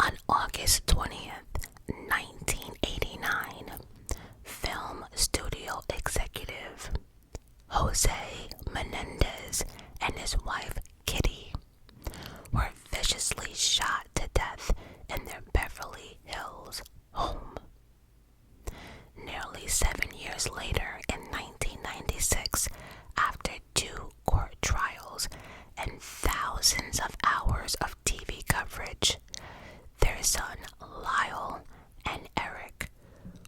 On August 20th, 1989, film studio executive Jose Menendez and his wife Kitty were viciously shot to death in their Beverly Hills home. Nearly 7 years later, in 1996, after 2 court trials and thousands of hours of TV coverage, their son Lyle and Eric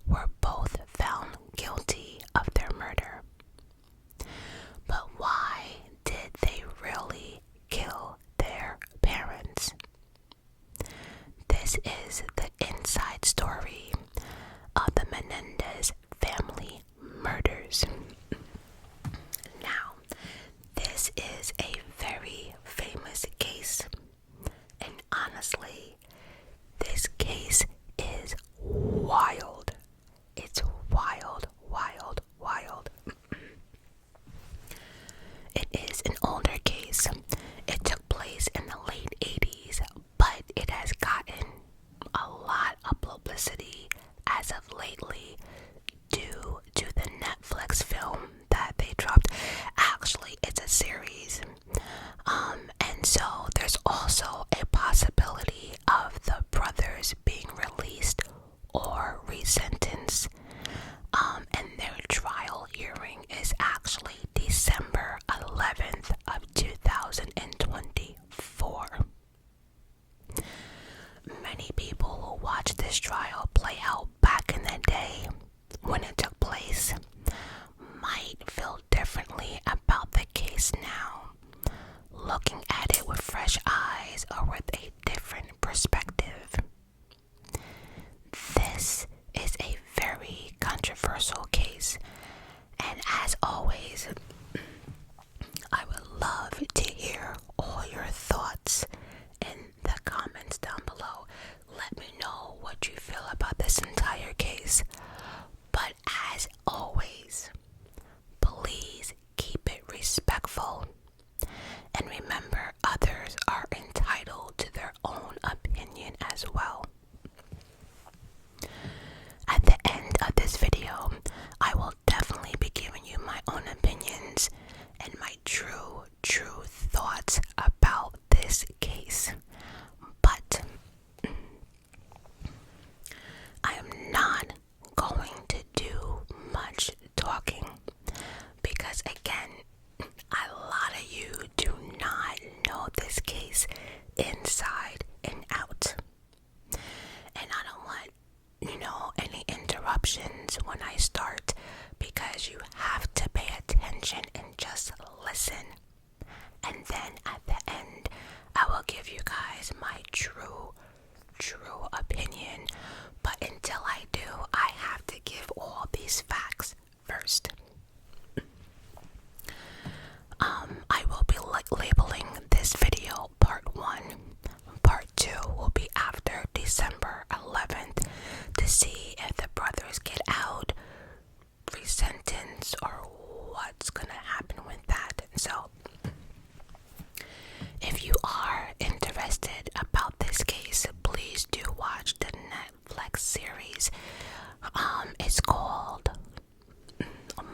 were both found guilty of their murder. But why did they really kill their parents? This is the inside story of the Menendez family murders. Now, this is a very famous case, and honestly, this case is wild. It's wild, wild, wild. It is an older case. It took place in the late 80s, but it has gotten a lot of publicity as of lately due to the Netflix film that they dropped. Actually, it's a series. And so there's also a possibility of the brothers being released or resentenced. And their trial hearing is actually December 11th of 2024. Many people who watch this trial play out back in the day when it took place might feel differently about the case now, looking at it with fresh eyes or with a different perspective. This is a very controversial case, and as always, I would love to hear all your thoughts in the comments down below. Let me know what you feel about this entire case. But as always, please keep it respectful. And remember, others are entitled to their own opinion as well. At the end of this video, I will definitely be giving you my own opinions and my true thoughts about this case. But I am not going to do much talking because, again, a lot of you do not know this case inside and out. And I don't want, any interruptions when I start, because you have to pay attention and just listen. And then at the end, I will give you guys my true opinion. But until I do, I have to give all these facts first. I will be labeling this video part 1. Part 2 will be after December 11th to see if the brothers get out, resentenced, or what's gonna happen with that. So, if you are interested about this case, please do watch the Netflix series. It's called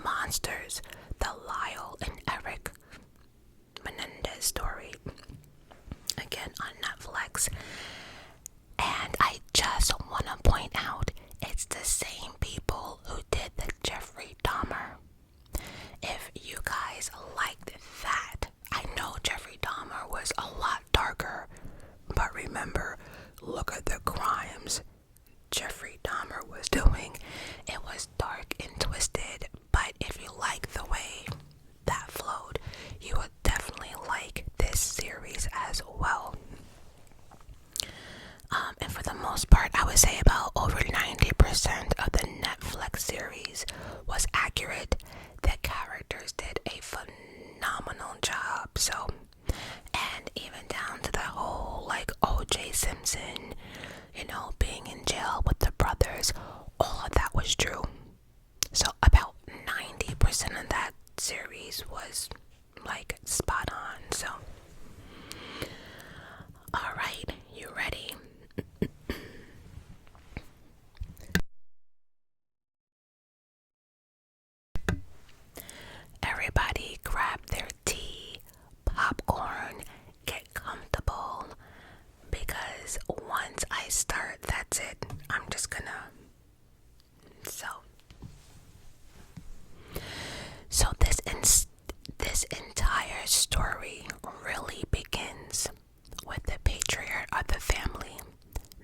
Monsters, the Lyle and Eric Menendez story. Again, on Netflix. And I just want to point out, it's the same people who did the Jeffrey Dahmer. If you guys liked that, I know Jeffrey Dahmer was a lot darker, but remember, look at the crimes Jeffrey Dahmer was doing. It was dark and twisted, but if you like the way that flowed, you would definitely like this series as well. And for the most part, I would say about over 90% of the Netflix series was accurate. The characters did a phenomenal job. So, and even down to the whole O.J. Simpson, being in jail with the brothers, all of that was true. So about 90% of that series was spot on. So, alright, you ready? because once I start, that's it. I'm just gonna. So this entire story really begins with the patriarch of the family,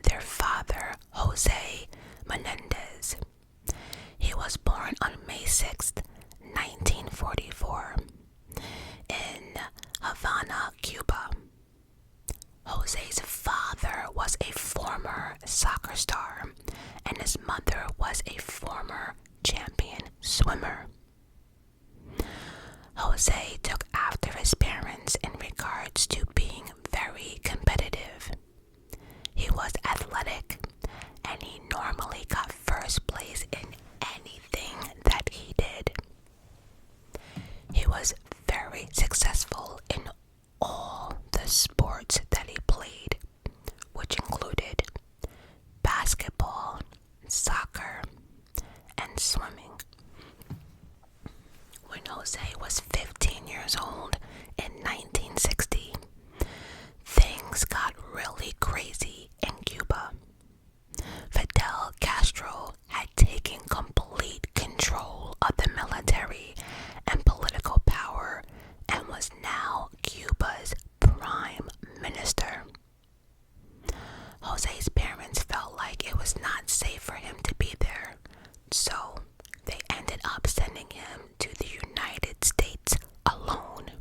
their father, Jose Menendez. He was born on May 6th, 1944, in Havana, Cuba. Jose's father was a former soccer star, and his mother was a former champion swimmer. Jose took after his parents in regards to being very competitive. He was athletic, and he normally got first place in anything that he did. He was very successful in all the sports that he played, which included basketball, soccer, and swimming. When Jose was 15 years old in 1960, things got really crazy in Cuba. Fidel Castro had taken complete control of the military and political power and was now Cuba's prime minister. Jose's parents felt like it was not safe for him to be there, so they ended up sending him to the United States alone.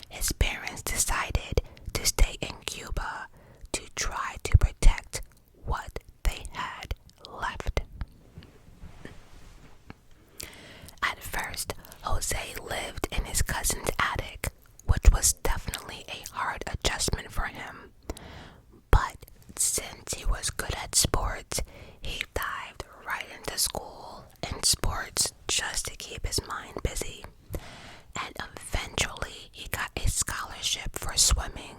His parents decided to stay in Cuba to try to protect what they had left. At first, Jose lived in his cousin's attic, which was definitely a hard adjustment for him. But since he was good at sports, he dived right into school and sports just to keep his mind busy. And eventually he got a scholarship for swimming,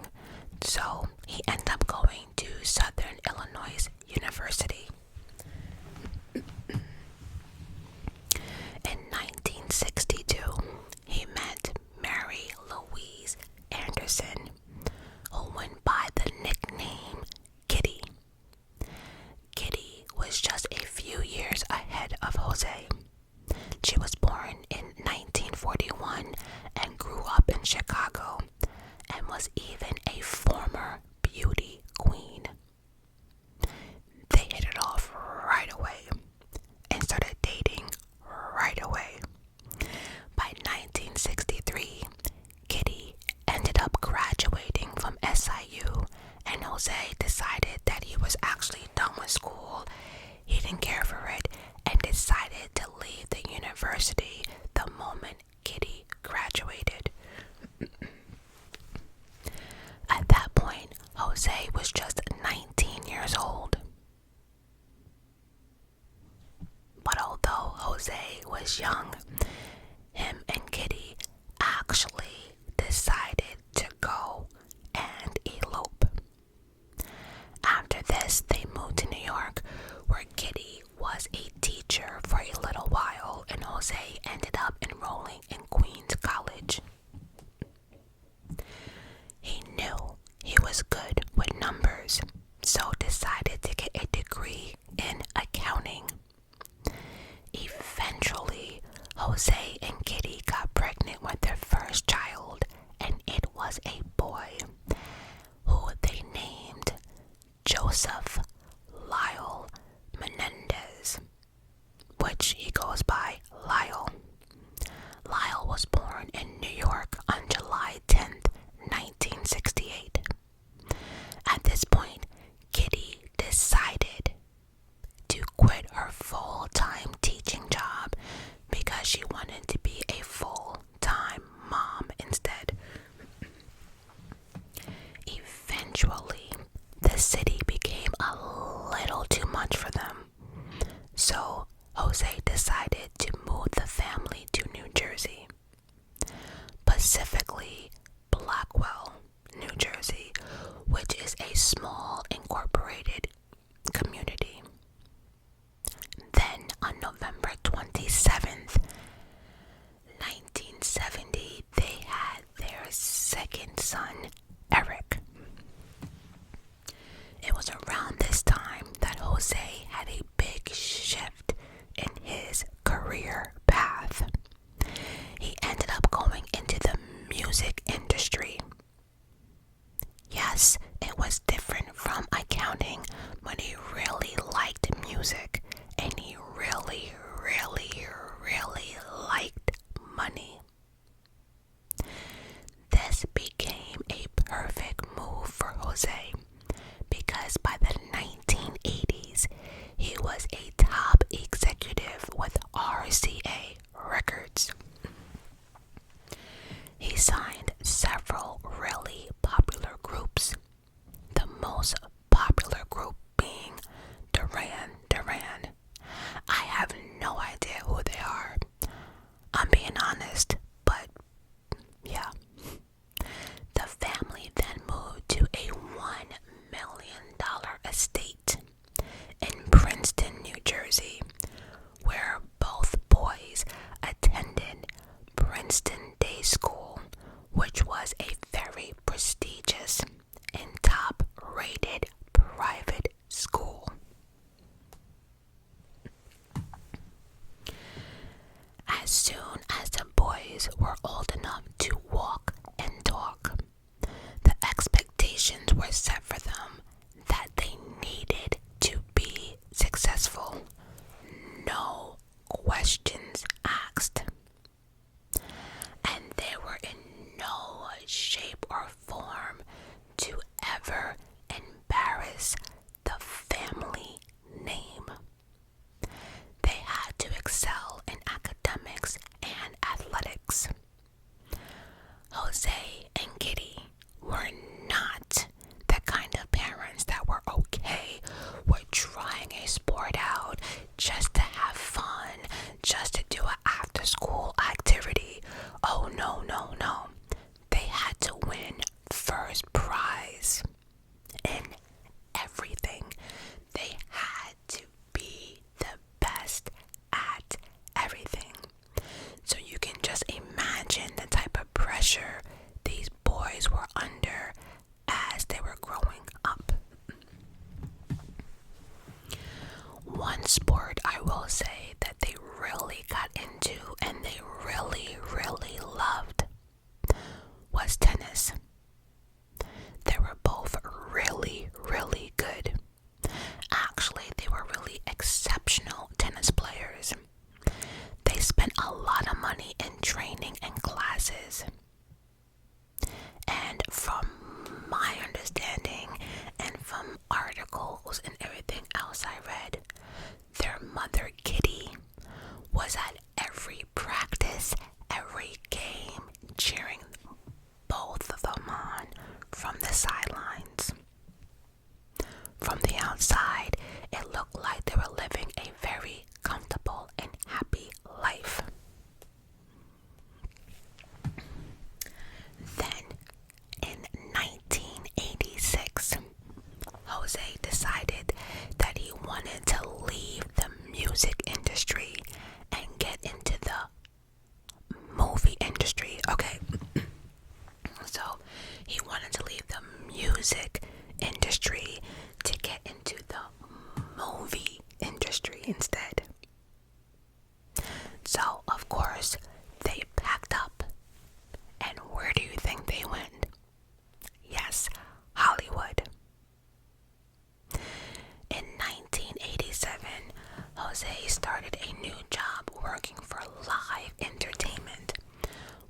so he ended up going to Southern Illinois University. In 1962, he met Mary Louise Anderson, who went by the nickname Kitty. Kitty was just a few years ahead of Jose. She was born in 1941 and grew up in Chicago, and was even a former beauty queen. They hit it off right away and started dating right away. By 1963, Kitty ended up graduating from SIU, and Jose decided that he was actually done with school. He didn't care for it and decided to leave the university the moment Kitty graduated. At that point, Jose was just 19 years old. But although Jose was young, him and Kitty actually decided to go and elope. After this, they moved to New York, where Kitty was a teacher for a little while, and Jose ended up enrolling in Queens College. He knew he was good with numbers, so decided to get a degree in accounting. Eventually, Jose and Kitty got pregnant with their first child, and it was a boy, who they named Joseph Lyle Menendez, which he goes by Lyle. Lyle was born in New York on July 10th, 1968. At this point, Kitty decided to quit her full-time teaching job because she wanted to be a full-time mom instead. Eventually, the city became a It was around this time that Jose had a big shift in his career path. He ended up going into the music industry. Yes, it was different from accounting, but he really liked music, and he really, really, really liked money. This became a perfect move for Jose, because by the 1980s, he was a top executive with RCA Records. He signed several really popular groups, the most popular group being Duran Duran. I have no idea who they are. I'm being honest, but yeah. The family then moved to a $1 million estate in Princeton, New Jersey, where both boys attended Princeton Day School, which was a very prestigious and top-rated private school. As soon as the boys were old enough to walk and talk, the expectations were set for them that they needed to be successful. No questions asked. And they were in no shape or form to ever embarrass the family name. They had to excel in academics and athletics. Jose and Kitty were not the kind of parents that were okay with trying a sport out just to have fun, just to do an after-school activity. Oh, no, no, no. They had to win first prize in everything. They had to be the best at everything. So you can just imagine the type of pressure these boys were under as they were growing up. One sport I will say that they really got into and they really, really loved was tennis. They were both really, really good. Actually, they were really exceptional tennis players. They spent a lot of money in training and classes. And from my understanding and from articles and everything else I read, their mother Kitty was at every practice, every game, cheering both of them on from the sidelines. From the outside, it looked like they were living a very comfortable and happy life. Then, in 1986, Jose decided that he wanted to leave the music industry and get into the movie industry. Okay, so he wanted to leave the music industry to get into the movie industry instead. So, of course, they packed up. And where do you think they went? Yes, Hollywood. In 1987, Jose started a new job working for Live Entertainment,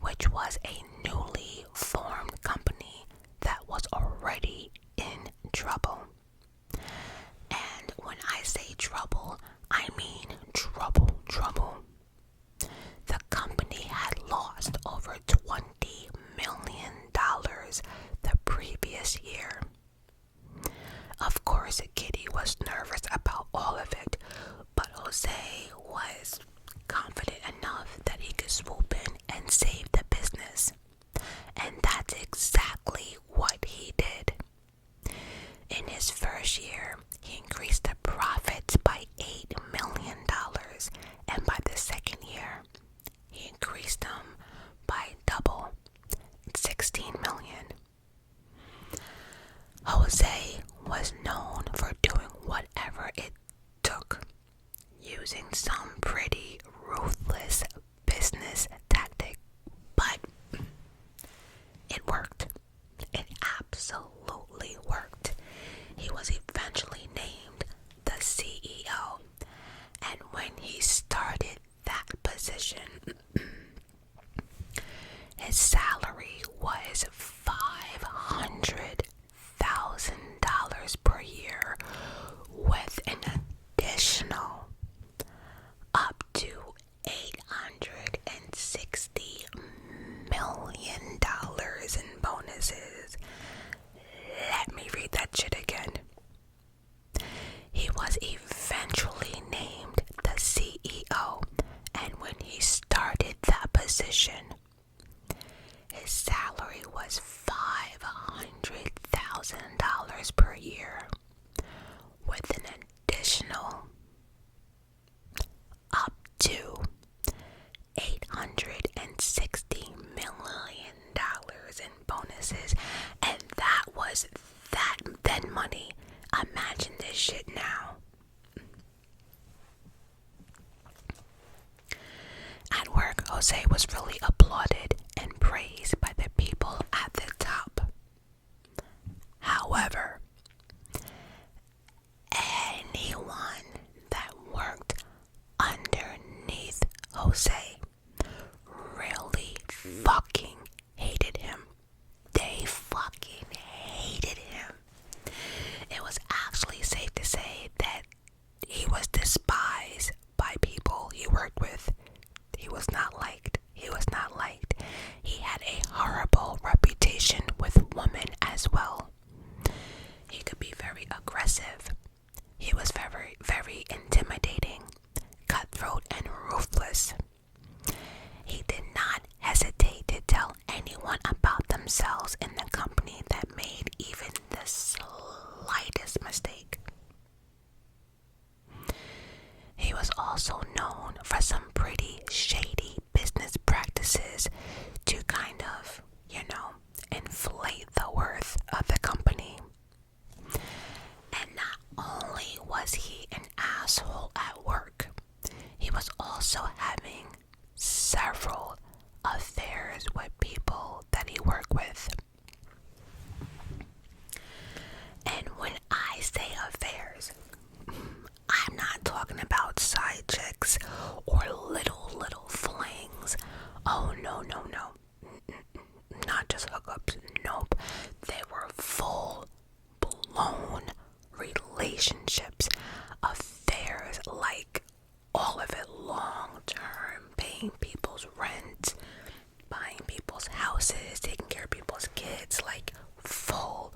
which was a newly formed company that was already in trouble. And when I say trouble, I mean trouble. The company had lost over $20 million the previous year. Of course, Kitty was nervous about all of it, but Jose was confident enough that he could swoop in and save the business. per year, with an additional up to $860 million in bonuses. And that was that then money. Imagine this shit now. At work, Jose was really applauded and praised by the people at the top. However, anyone that worked underneath Jose really fucking hated him. They fucking hated him. It was actually safe to say that he was despised by people he worked with. He was not liked. He had a horrible reputation with women as well. He could be very aggressive. He was very, very intimidating, cutthroat, and ruthless. He did not hesitate to tell anyone about themselves in the company that made even the slightest mistake. He was also known for some pretty shady business practices to kind of, inflate the worth of the company. And not only was he an asshole at work, he was also having several affairs with people that he worked with. And when I say affairs, I'm not talking about side chicks or little flings. Oh, no. Not just hookups. Nope. They were full-blown relationships, affairs, like all of it long-term, paying people's rent, buying people's houses, taking care of people's kids, like full-blown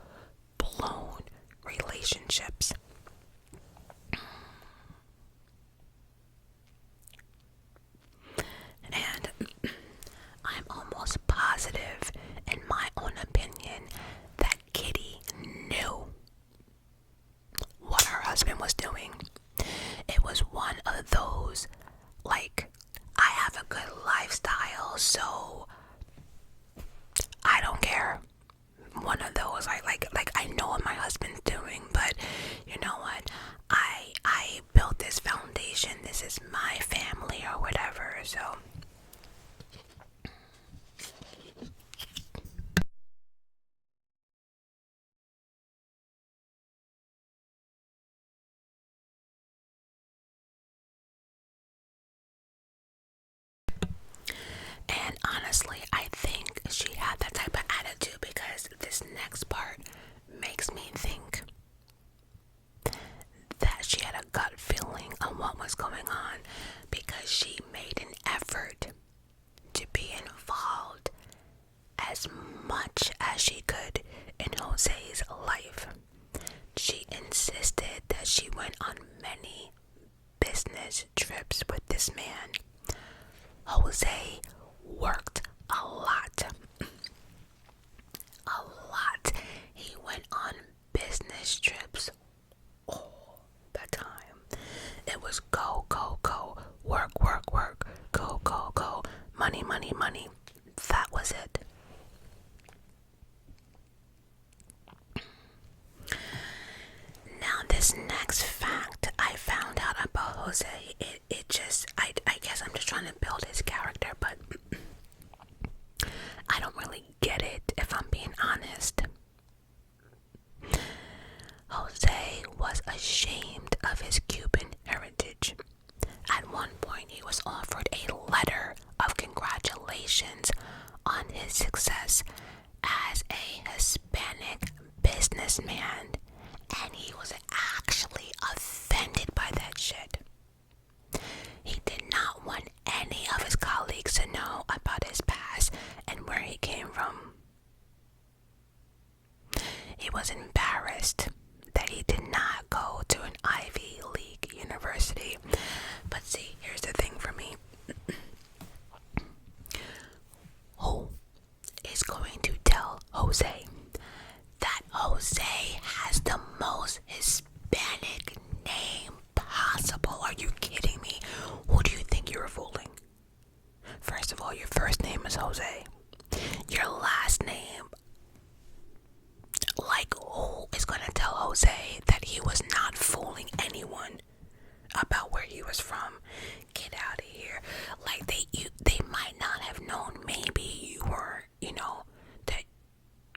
relationships. And I'm almost positive, in my own opinion, that Kitty knew what her husband was doing. It was one of those, like, I have a good lifestyle, so I don't care. One of those, like I know what my husband's doing, but you know what? I built this foundation. This is my family or whatever, so. And honestly, I think she had that type of attitude because this next part makes me think that she had a gut feeling on what was going on, because she made an effort to be involved as much as she could in Jose's life. She insisted that she went on many business trips with this man. Jose worked a lot. He went on business trips all the time. It was go, work, go, money. That was it. Now, this next fact I found out about Jose, it just, I guess I'm just trying to build his character, but I don't really get it, if I'm being honest. Jose was ashamed of his Cuban heritage. At one point, he was offered a letter of congratulations on his success as a Hispanic businessman, and he was actually offended by that shit. He did not want any of his colleagues to know about his past and where he came from. He was embarrassed that he did not go to an Ivy League university. But see, here's the thing for me. Who is going to tell Jose that Jose has most Hispanic name possible. Are you kidding me? Who do you think you're fooling? First of all, your first name is Jose. Your last name, like, who is gonna tell Jose that he was not fooling anyone about where he was from? Get out of here. Like, they might not have known. Maybe you were, that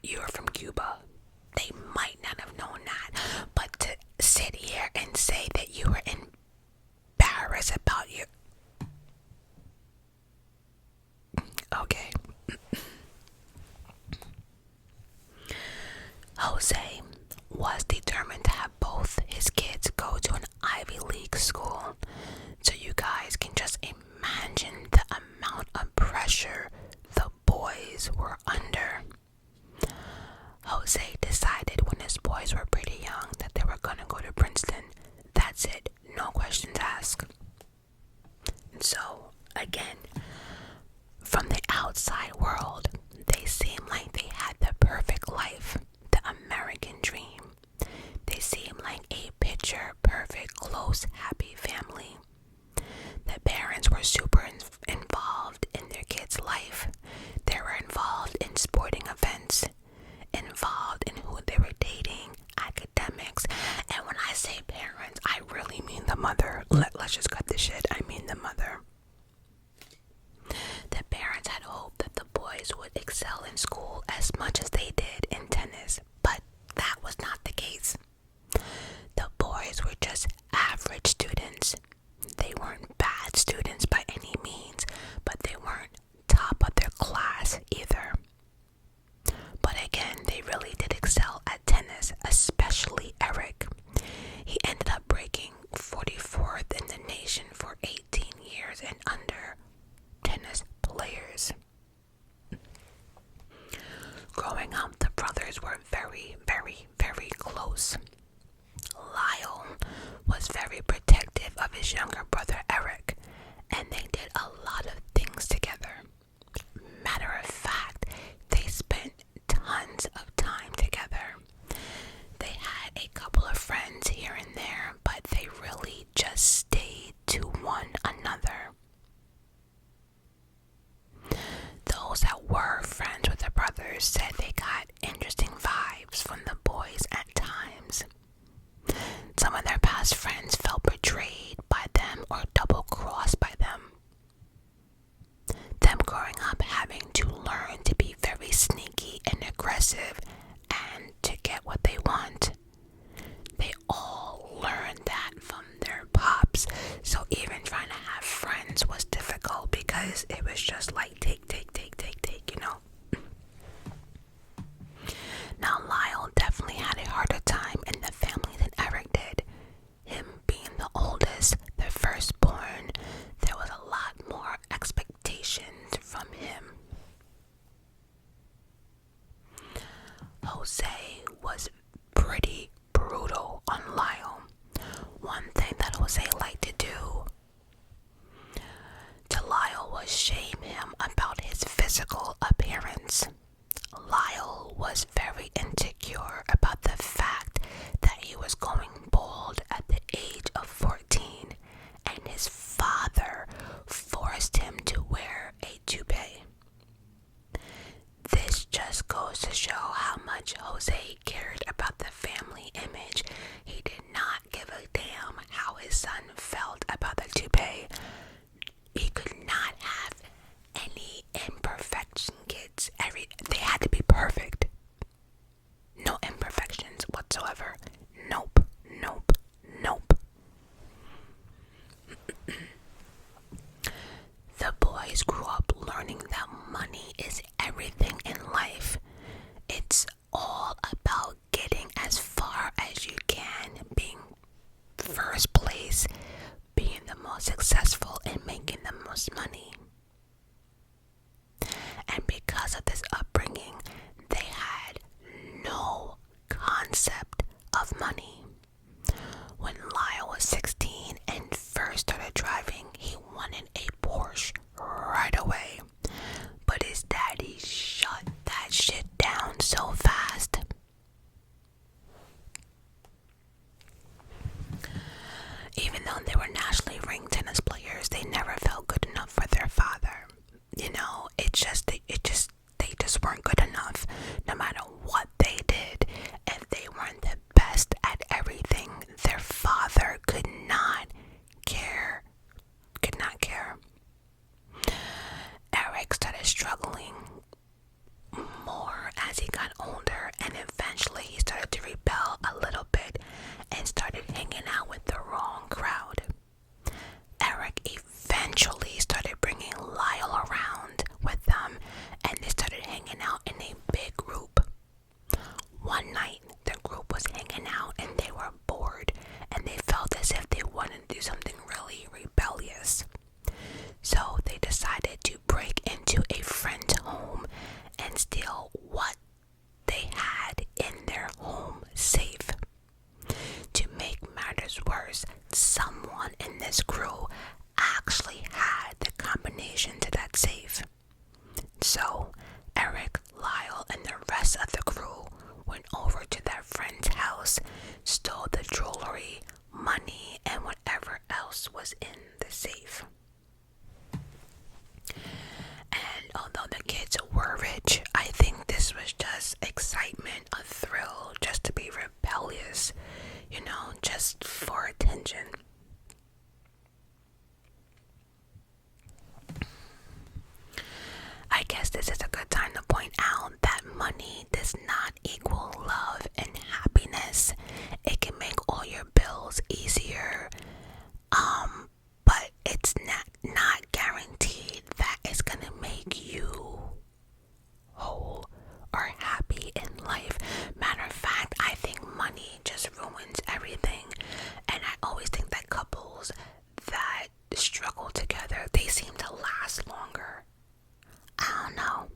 you were from Cuba. They might not have known that. But to sit here and say that you were embarrassed about your... Okay. Jose was determined to have both his kids go to an Ivy League school. So you guys can just imagine the amount of pressure the boys were under. Jose decided when his boys were pretty young that they were going to go to Princeton. That's it. No questions asked. So, again, from the outside world, they seemed like they had the perfect life, the American dream. They seemed like a picture-perfect, close, happy family. The parents were super involved in their kids' life. They were involved in sporting events, involved in who they were dating, academics. And when I say parents, I really mean the mother. Let's just cut this shit. I mean the mother. The parents had hoped that the boys would excel in school as much as they did in tennis, but that was not the case. The boys were just average students. They weren't bad students by any means, but they weren't top of their class either. But again, they really did excel at tennis, especially Eric. He ended up breaking 44th in the nation for 18 years and under tennis players. Growing up, the brothers were very, very, very close. Lyle was very protective of his younger brother Eric, and they did a lot of things together. Matter of fact, they spent tons of time together. They had a couple of friends here and there, but they really just stayed to one another. Those that were friends with the brothers said they got interesting vibes from the boys at times. Some of their past friends felt betrayed by them or double-crossed by them. Them growing up having to learn to be very sneaky and aggressive and to get what they want. They all learned that from their pops. So even trying to have friends was difficult because it was just like take, Now Lyle definitely had a harder time in the family than Eric did. Him being the oldest, the firstborn, there was a lot more expectations from him. Jose was pretty this crew actually had the combination to that safe. So Eric, Lyle, and the rest of the crew went over to their friend's house, stole the jewelry, money, and whatever else was in the safe. And although the kids were rich, I think this was just excitement, a thrill, just to be rebellious, just for attention. I guess this is a good time to point out that money does not equal love and happiness. It can make all your bills easier, but it's not guaranteed that it's gonna make you whole or happy in life. Matter of fact, I think money just ruins everything, and I always think that couples that struggle together, they seem to last longer. I don't know.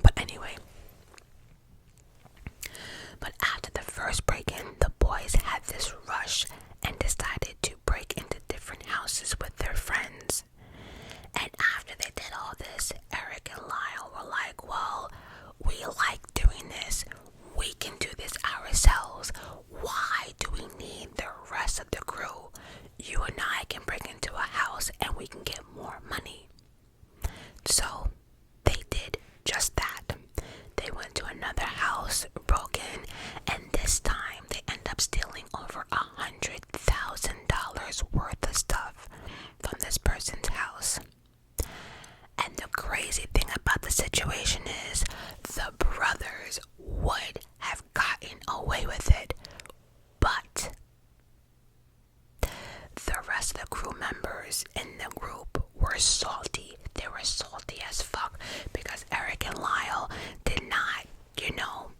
But anyway. But after the first break-in, the boys had this rush and decided to break into different houses with their friends. And after they did all this, Eric and Lyle were like, well, we like doing this. We can do this ourselves. Why do we need the rest of the crew? You and I can break into a house and we can get more money. So they did just that. They went to another house, broke in, and this time they end up stealing over $100,000 worth of stuff from this person's house. And the crazy thing about the situation is the brothers would have gotten away with it, but the rest of the crew members in the group were salty. They were salty as fuck because Eric and Lyle did not,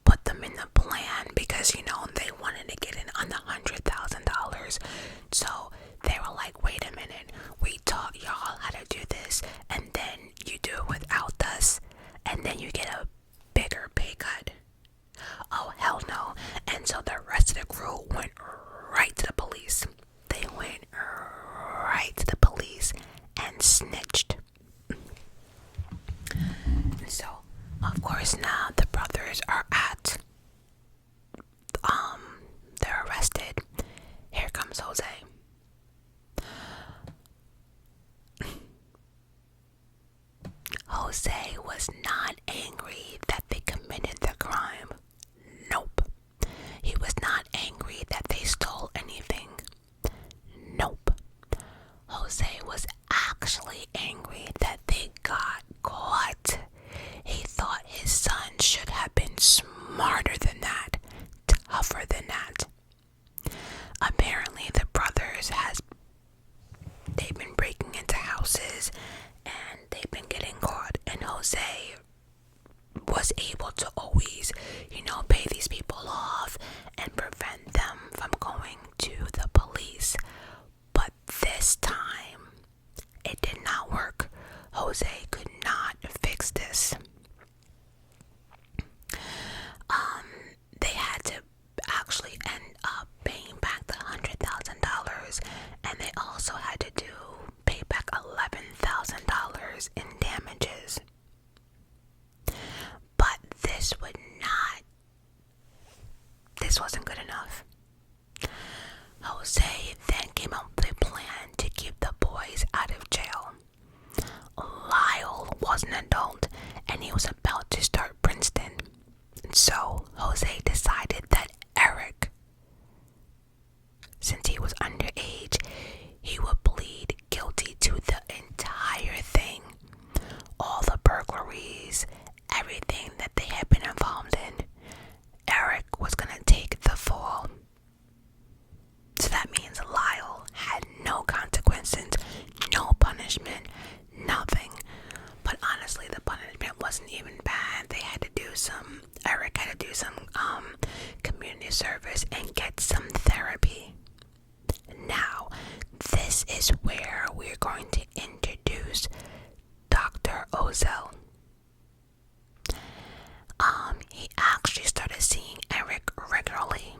put them in the plan because, they wanted to get in on the $100,000. So they were like, wait a minute, we taught y'all how to do this, and then you do it without us, and then you get a bigger pay cut. Oh, hell no. And so the rest of the crew went right to the police. They went right to the police and snitched. So, of course, now the brothers are they're arrested. Here comes Jose. Jose was not angry that they committed the crime. Nope. He was not angry that they stole anything. Nope. Jose was actually angry that they got caught. He thought his son should have been smarter than that, tougher than that. Apparently the brothers they've been breaking into houses and they've been getting caught, and Jose was able to always, pay these people off and prevent them from going to the police. But this time, it did not work. Jose could not fix this. They had to actually end up paying back the $100,000, and they also had to pay back $11,000 in damages. But this wasn't good enough. Jose then came up with a plan to keep the boys out of jail. Lyle was an adult and he was about to start Princeton. So Jose decided that Eric, since he was underage, he would plead guilty to the entire thing. All the burglaries, everything that they had been involved in. Eric was gonna take the fall. So that means Lyle had no consequences, no punishment, nothing. But honestly, the punishment wasn't even bad. Eric had to do some community service and get some therapy. Now, this is where we're going to introduce Dr. Ozell. He actually started seeing Eric regularly.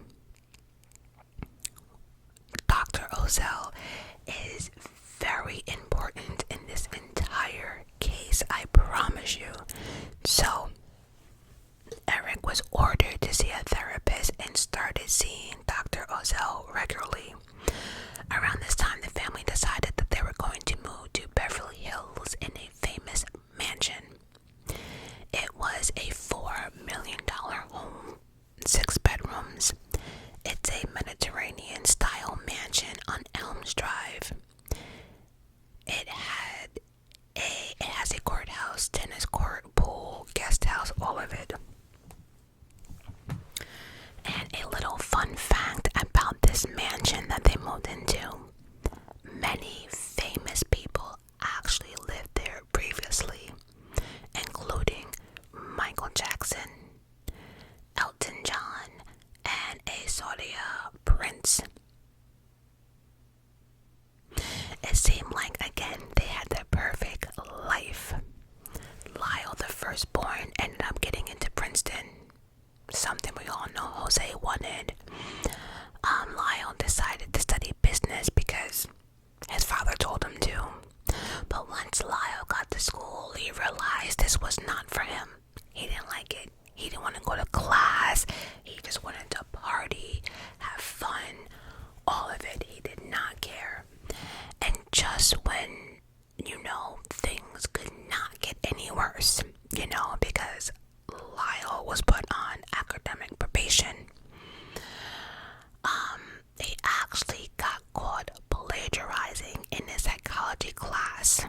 Dr. Ozell is very important in this entire case, I promise you. So, Eric was ordered to see a therapist and started seeing Dr. Ozell regularly. Around this time, the family decided that they were going to move to Beverly Hills in a famous mansion. It was a $4 million home, 6 bedrooms. It's a Mediterranean-style mansion on Elms Drive. It has a courthouse, tennis court, pool, guest house, all of it. And a little fun fact about this mansion that they moved into: many famous people actually lived there previously, including Michael Jackson, Elton John, and a Saudi prince. It seemed like, again, they had the perfect life. Lyle, the firstborn, ended up getting into Princeton, something we all know Jose wanted. Lyle decided to study business because his father told him to. But once Lyle got to school, he realized this was not for him. He didn't like it. He didn't want to go to class. He just wanted to party, have fun, all of it. He did not care. And just when, things could not get any worse, because Lyle was put on academic probation. They actually got caught plagiarizing in a psychology class.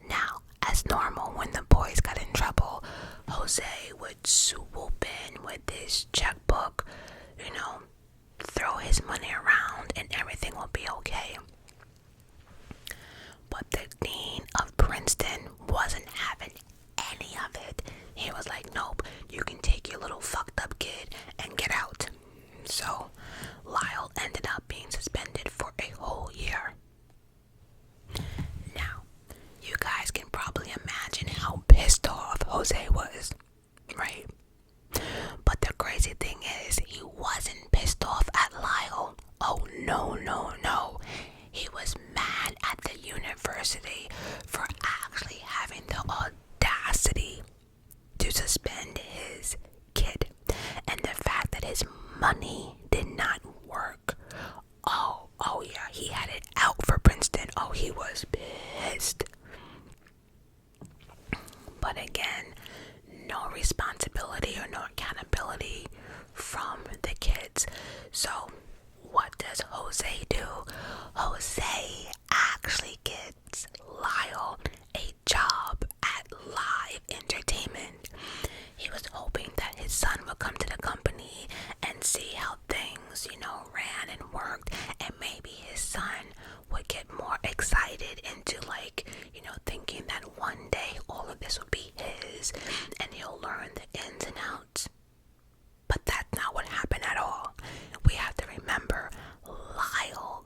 Now, as normal, when the boys got in trouble, Jose would swoop in with his checkbook, throw his money around, and everything will be okay. But the dean of Princeton wasn't having any of it. He was like, nope, you can take your little fucked up kid and get out. So Lyle ended up being suspended for a whole year. Now, you guys can probably imagine how pissed off Jose was, right? But the crazy thing is, he wasn't pissed off at Lyle. Oh, no. He was mad at the university for actually having the audacity to suspend his kid. And the fact that his money did not work. Oh yeah, he had it out for Princeton. Oh, he was pissed. But again, no responsibility or no accountability from the kids. So what does Jose do? Jose actually gets Lyle a job at Live Entertainment. He was hoping that his son would come to the company and see how things, ran and worked, and maybe his son would get more excited into thinking that one day all of this would be his and he'll learn the ins and outs. But that's not what happened at all. We have to remember, Lyle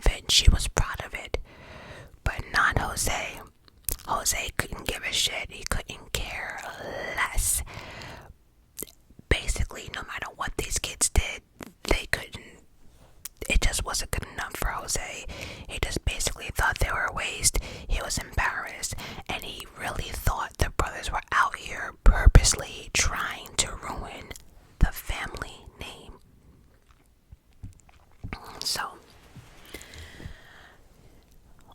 of it. She was proud of it. But not Jose. Jose couldn't give a shit. He couldn't care less. Basically, no matter what these kids did, they couldn't. It just wasn't good enough for Jose. He just basically thought they were a waste. He was embarrassed, and he really thought the brothers were out here purposely trying to ruin the family name. So,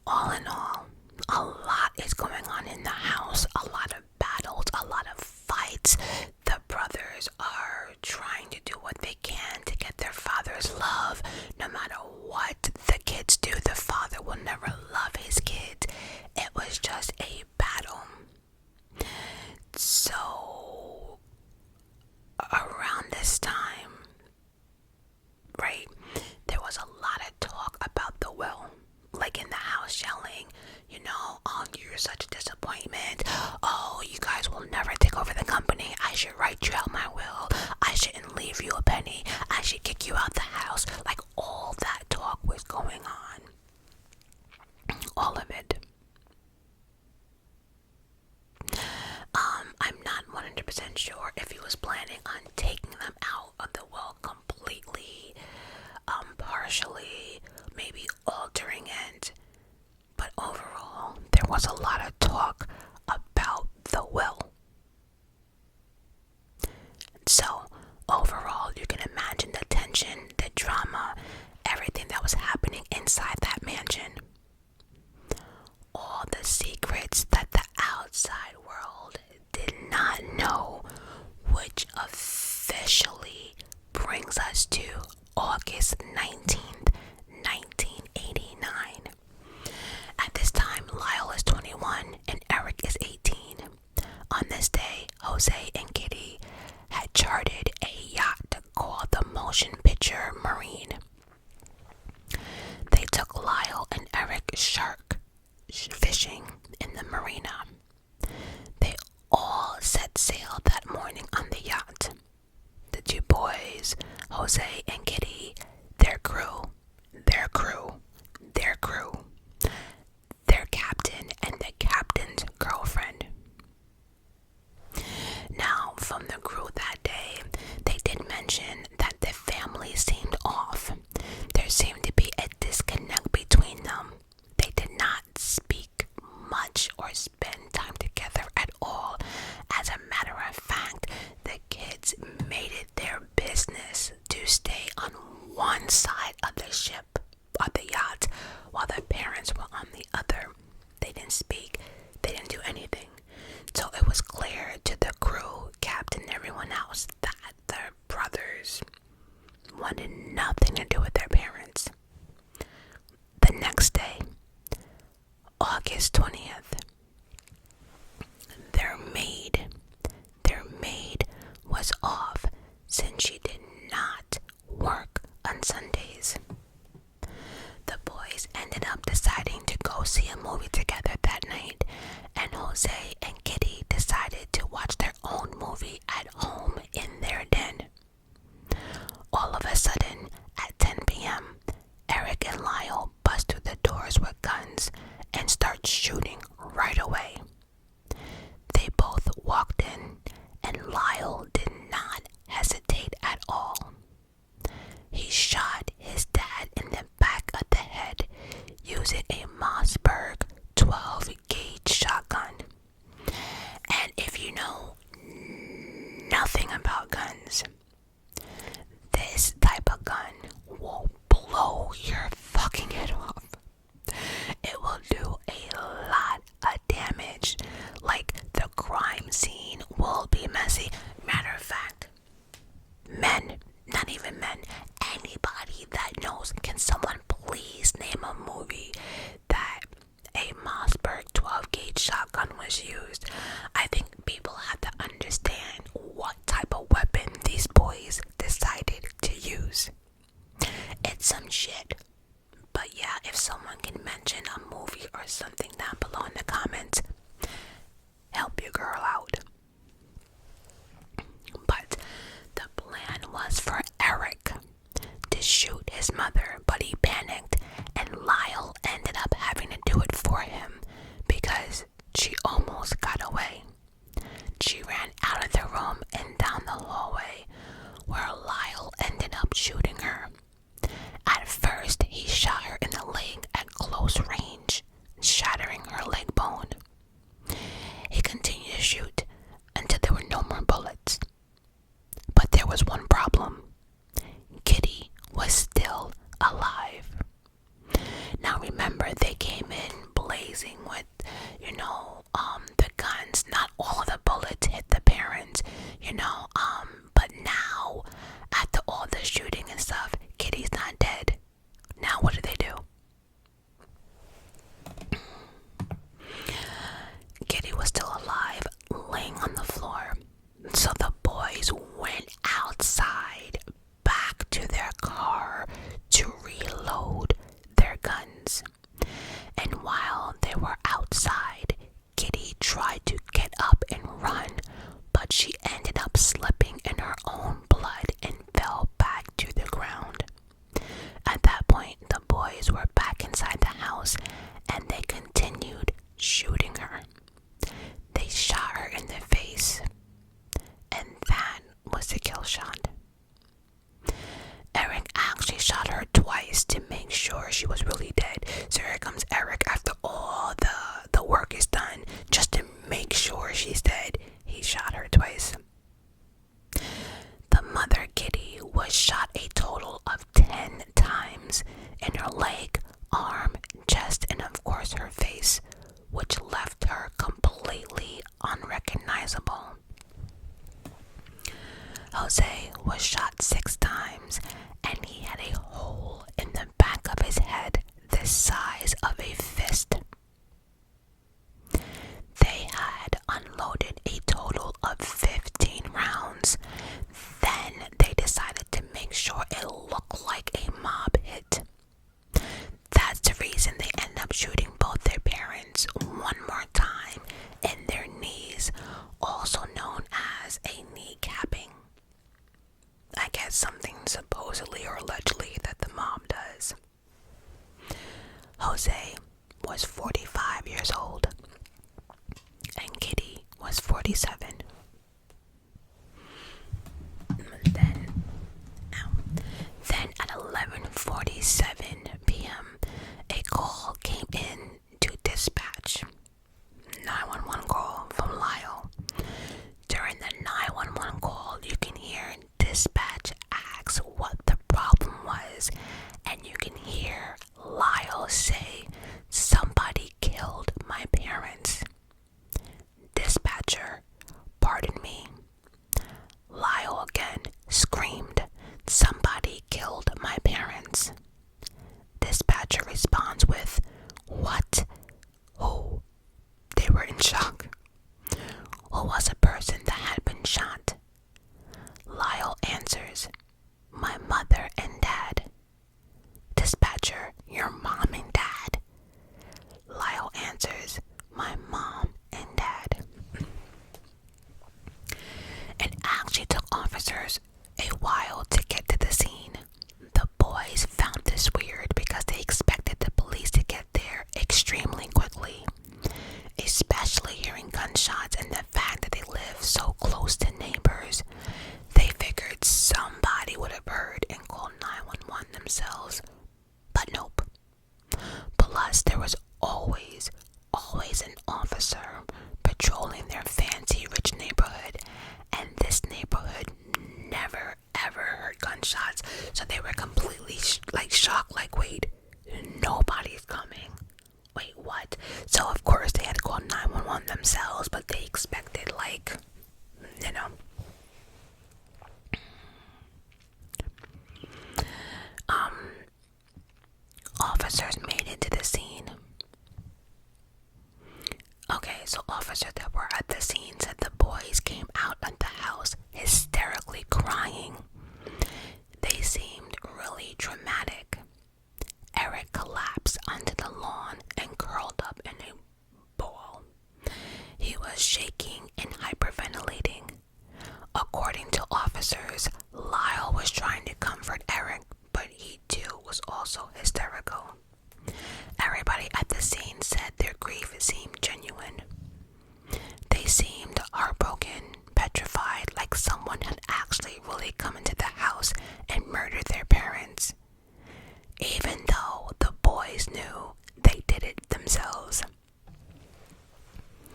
all in all, a lot is going on in the house. A lot of battles, a lot of fights. The brothers are trying to do what they can to get their father's love. No matter what the kids do, the father will never love his kids. It was just a battle. So, around this time, right, there was a lot of talk about the will. Like in the house yelling, you know, oh, you're such a disappointment. Oh, you guys will never take over the company. I should write you out my will. I shouldn't leave you a penny. I should kick you out the house. Like all that talk was going on. All of it. I'm not 100% sure if he was planning on taking them out of the will completely, partially, maybe altering it. But overall, there was a lot of talk about the will. So, overall, you can imagine the tension, the drama, everything that was happening inside that mansion. All the secrets that the outside world did not know, which officially brings us to August 19th, 1989. At this time, Lyle is 21 and Eric is 18. On this day, Jose and Kitty had chartered a yacht called the Motion Picture Marine. They took Lyle and Eric shark fishing in the marina. They all set sail that morning on the yacht. The two boys, Jose and Kitty, their crew, their captain, and the captain's girlfriend. Now, from the crew that day, they did mention that the family seemed off. There seemed to be a disconnect between them. They did not speak much or spend time together at all. As a matter of fact, the kids made it their business to stay on one side of the ship, of the yacht, while their parents were on the other. They didn't speak. They didn't do anything. So it was clear to the crew, captain, and everyone else that the brothers wanted nothing to do with their parents. The next day, August 20th, their maid was off since she did not work on Sundays. The boys ended up deciding to go see a movie together that night, and Jose and Kitty decided to watch their own movie at home in their den. All of a sudden, at 10 p.m., Eric and Lyle bust through the doors with guns and start shooting right away. They both walked in, and Lyle did not hesitate at all. He shot his dad in the back of the head using a Mossberg 12-gauge shotgun. And if you know nothing about guns, this type of gun will blow your fucking head off. It will do a lot of damage. Like, the crime scene will be messy. Matter of fact, men, not even men, anybody that knows, can someone please name a movie that a Mossberg 12-gauge shotgun was used? I think people have to understand what type of weapon these boys decided to use. It's some shit. But yeah, if someone can mention a movie or something down below in the comments, help your girl out. But the plan was for Eric to shoot his mother, but he panicked and Lyle ended up having to do it for him because she almost got away. She ran out of the room and down the hallway where Lyle ended up shooting her. At first, he shot her in the leg at close range, shattering her leg bone. He continued to shoot until there were no more bullets. But there was one problem. Kitty was still alive. Now remember, they came in blazing with, the guns. Not all the bullets hit the parents, but now, after all the shooting and stuff, Kitty's not dead. Now what do they do? Kitty was still alive, laying on the floor. So the boys went outside, back to their car to reload their guns. And while they were outside, Kitty tried to get up and run, but she ended up slipping in her own blood and fell back to the ground. At that point, the boys were back inside the house and they continued shooting her. They shot her in the face, and that was the kill shot. Eric actually shot her twice to make sure she was really dead. So here comes Eric after all the work is done, just to make sure she's dead. He shot her twice. The mother, Kitty, was shot a total of 10 times in her leg, arm, chest, and of course her face, which left her completely unrecognizable. Jose was shot 6 times and he had a hole in the back of his head the size of a fist. They had unloaded a total of 15 rounds. Then they decided to make sure it looked like a mob hit. That's the reason they end up shooting both their parents one more time in their knees, also known as a kneecapping. I guess something supposedly or allegedly that the mob does. Jose was 45 years old and Kitty was 47. Then at 11:47 p.m., a call came in to dispatch. 911 call from Lyle. During the 911 call, you can hear dispatch ask what the problem was, and you can hear Lyle say, "Somebody killed my parents." Dispatcher, pardon me. Lyle again screamed, "Somebody killed my parents." Dispatcher responds with, "What? Who?" They were in shock. Who was a person that had been shot? Lyle answers, "My mother and dad." Dispatcher, "Your mom and dad?" Lyle answers, "My mom and dad." It actually took officers a while to get to the scene. The boys found this weird because they expected the police to get there extremely quickly, especially hearing gunshots and the fact that they live so close to neighbors. They figured somebody would have heard and called 911 themselves, but nope. Plus, there was always an officer patrolling their fancy rich neighborhood, and this neighborhood never ever heard gunshots, so they were completely shocked, like, wait, nobody's coming. Wait, what? So of course they had to call 911 themselves, but they expected, officers made it to the scene. Okay, so officers that were at the scene said the boys came out of the house hysterically crying. They seemed really dramatic. Eric collapsed onto the lawn and curled up in a ball. He was shaking and hyperventilating. According to officers, Lyle was trying to comfort Eric, but he was also hysterical. Everybody at the scene said their grief seemed genuine. They seemed heartbroken, petrified, like someone had actually really come into the house and murdered their parents, even though the boys knew they did it themselves.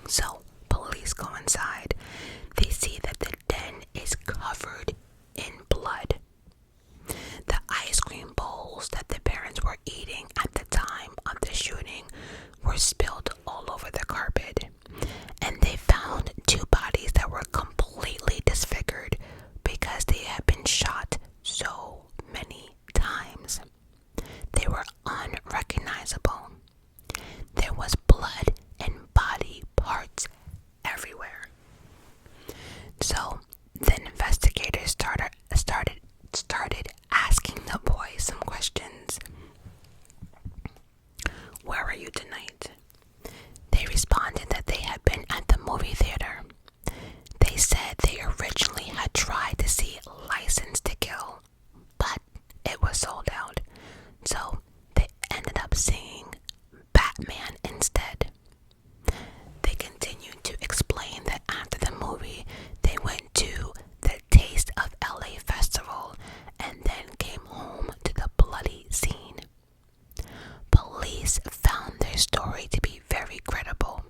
So, police go inside. They see that the den is covered in blood. The ice cream bowls that the parents were eating at the time of the shooting were spilled all over the carpet. And they found two bodies that were completely disfigured because they had been shot so many times. They were unrecognizable. There was blood and body parts everywhere. So the investigators started asking the boys some questions. Where were you tonight? They responded that they had been at the movie theater. They said they originally had tried to see License to Kill, but it was sold out. So they ended up seeing Batman instead. They continued to explain that after the movie, they went to the Taste of LA festival and then came home to the bloody scene. Police found their story to be very credible.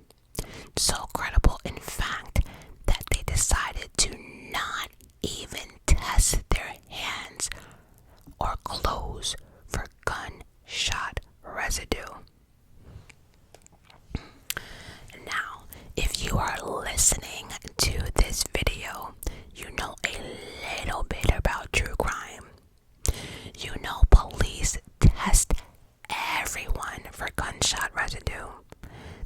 So credible, in fact, that they decided to not even test their hands or clothes for gunshot residue. Now, if you are listening to this video, you know a little bit about true crime. You know police test everyone for gunshot residue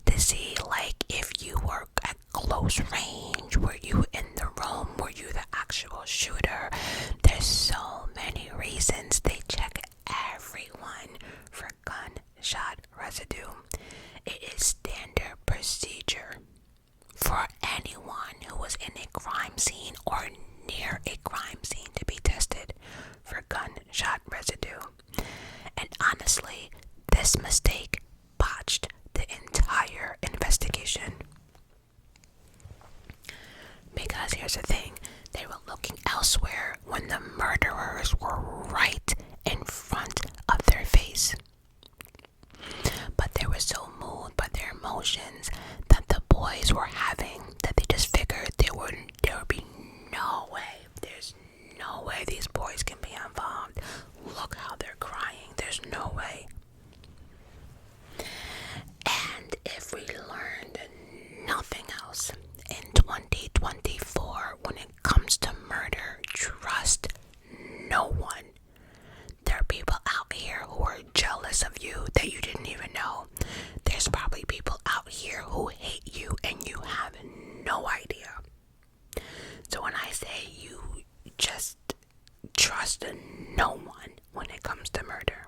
to see, like, if you were at close range, were you in the room, were you the actual shooter. There's so many reasons they check everyone for gunshot residue. It is standard procedure for anyone who was in a crime scene or near a crime scene to be tested for gunshot residue. And honestly, this mistake botched the entire investigation. Because here's the thing, they were looking elsewhere when the murderers were right in front of their face. But they were so moved by their emotions that the boys were having that they just figured there would be no way. There's no way these boys can be involved. Look how they're crying. There's no way. And if we learned nothing else, in 2024, when it comes to murder, trust no one. There are people out here who are jealous of you that you didn't even know. There's probably people out here who hate you and you have no idea. So when I say you just trust no one when it comes to murder.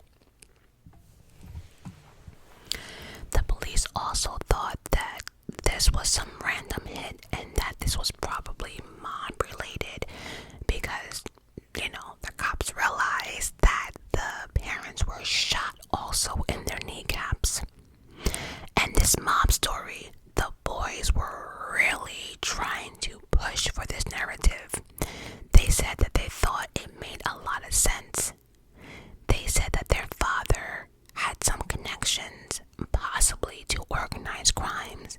The police also thought that this was some random hit and that this was probably mob related because, you know, the cops realized that the parents were shot also in their kneecaps. And this mob story, the boys were really trying to push for this narrative. They said that they thought it made a lot of sense. They said that their father had some connections, possibly to organized crimes,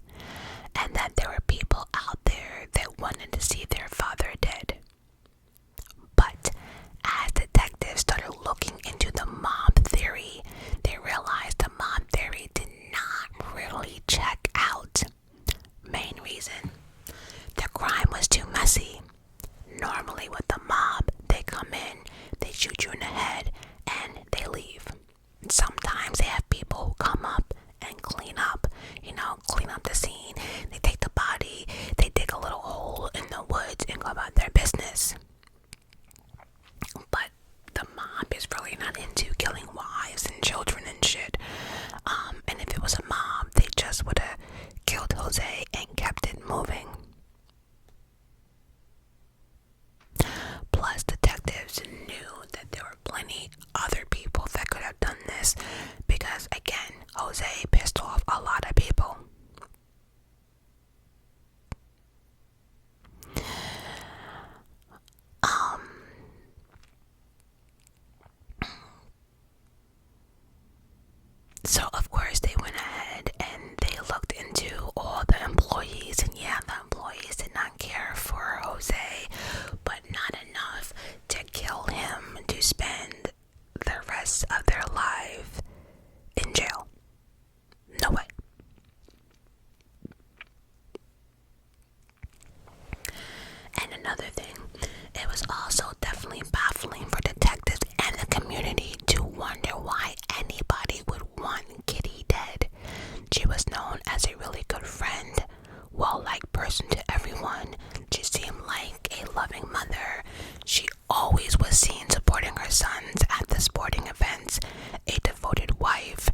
and that there were people out there that wanted to see their father dead. But as detectives started looking into the mob theory, they realized the mob Jose pissed off a lot of people. So of course they went ahead and they looked into all the employees, and yeah, the employees did not care for Jose, but not enough to kill him to spend the rest of their life in jail. No way. And another thing, it was also definitely baffling for detectives and the community to wonder why anybody would want Kitty dead. She was known as a really good friend, well-liked person to everyone. She seemed like a loving mother. She always was seen supporting her sons at the sporting events. A devoted wife.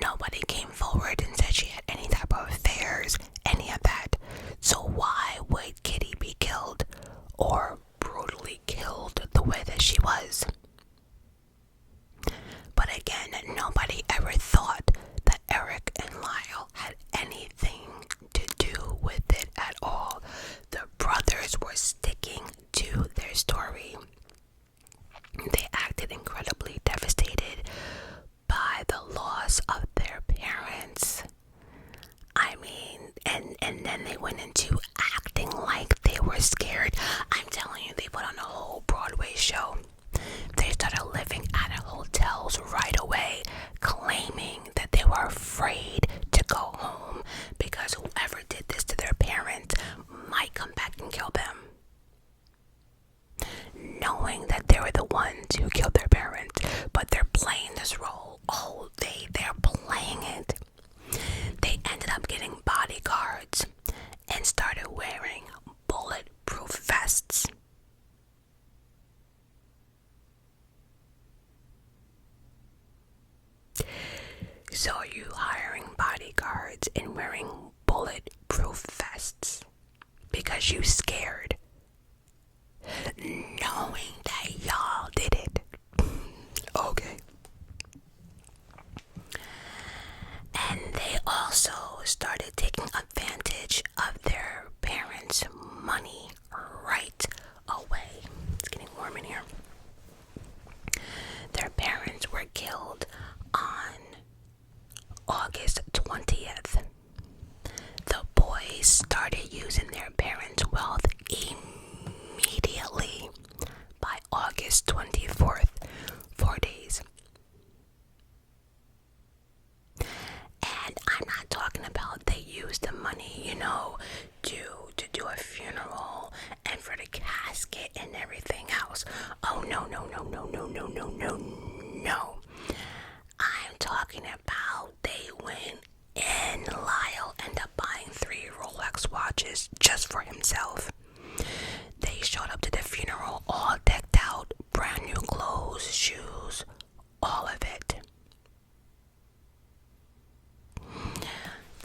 Nobody came forward and said she had any type of affairs, any of that. So why would Kitty be killed, or brutally killed the way that she was? But again, nobody ever thought that Eric and Lyle had anything to do with it at all. The brothers were sticking to their story. They acted incredibly devastated by the loss of their parents. I mean, and then they went into acting like they were scared. I'm telling you, they put on a whole Broadway show. They started living at hotels right away, claiming that they were afraid to go home because whoever did this to their parents might come back and kill them. Knowing that they were the ones who killed their parents, but they're playing this role. Oh, they're playing it. They ended up getting bodyguards and started wearing bulletproof vests. So are you hiring bodyguards and wearing bulletproof vests because you scared, knowing that y'all did it? Okay. And they also started taking advantage of their parents' money right away. It's getting warm in here. Their parents were killed on August 20th. The boys started using their parents' wealth immediately by August 24th, 4 days. And I'm not talking about they used the money, to do a funeral and for the casket and everything else. Oh, no. I'm talking about they went in. Lyle ended up buying 3 Rolex watches just for himself. They showed up to the funeral all decked out, brand new clothes, shoes, all of it.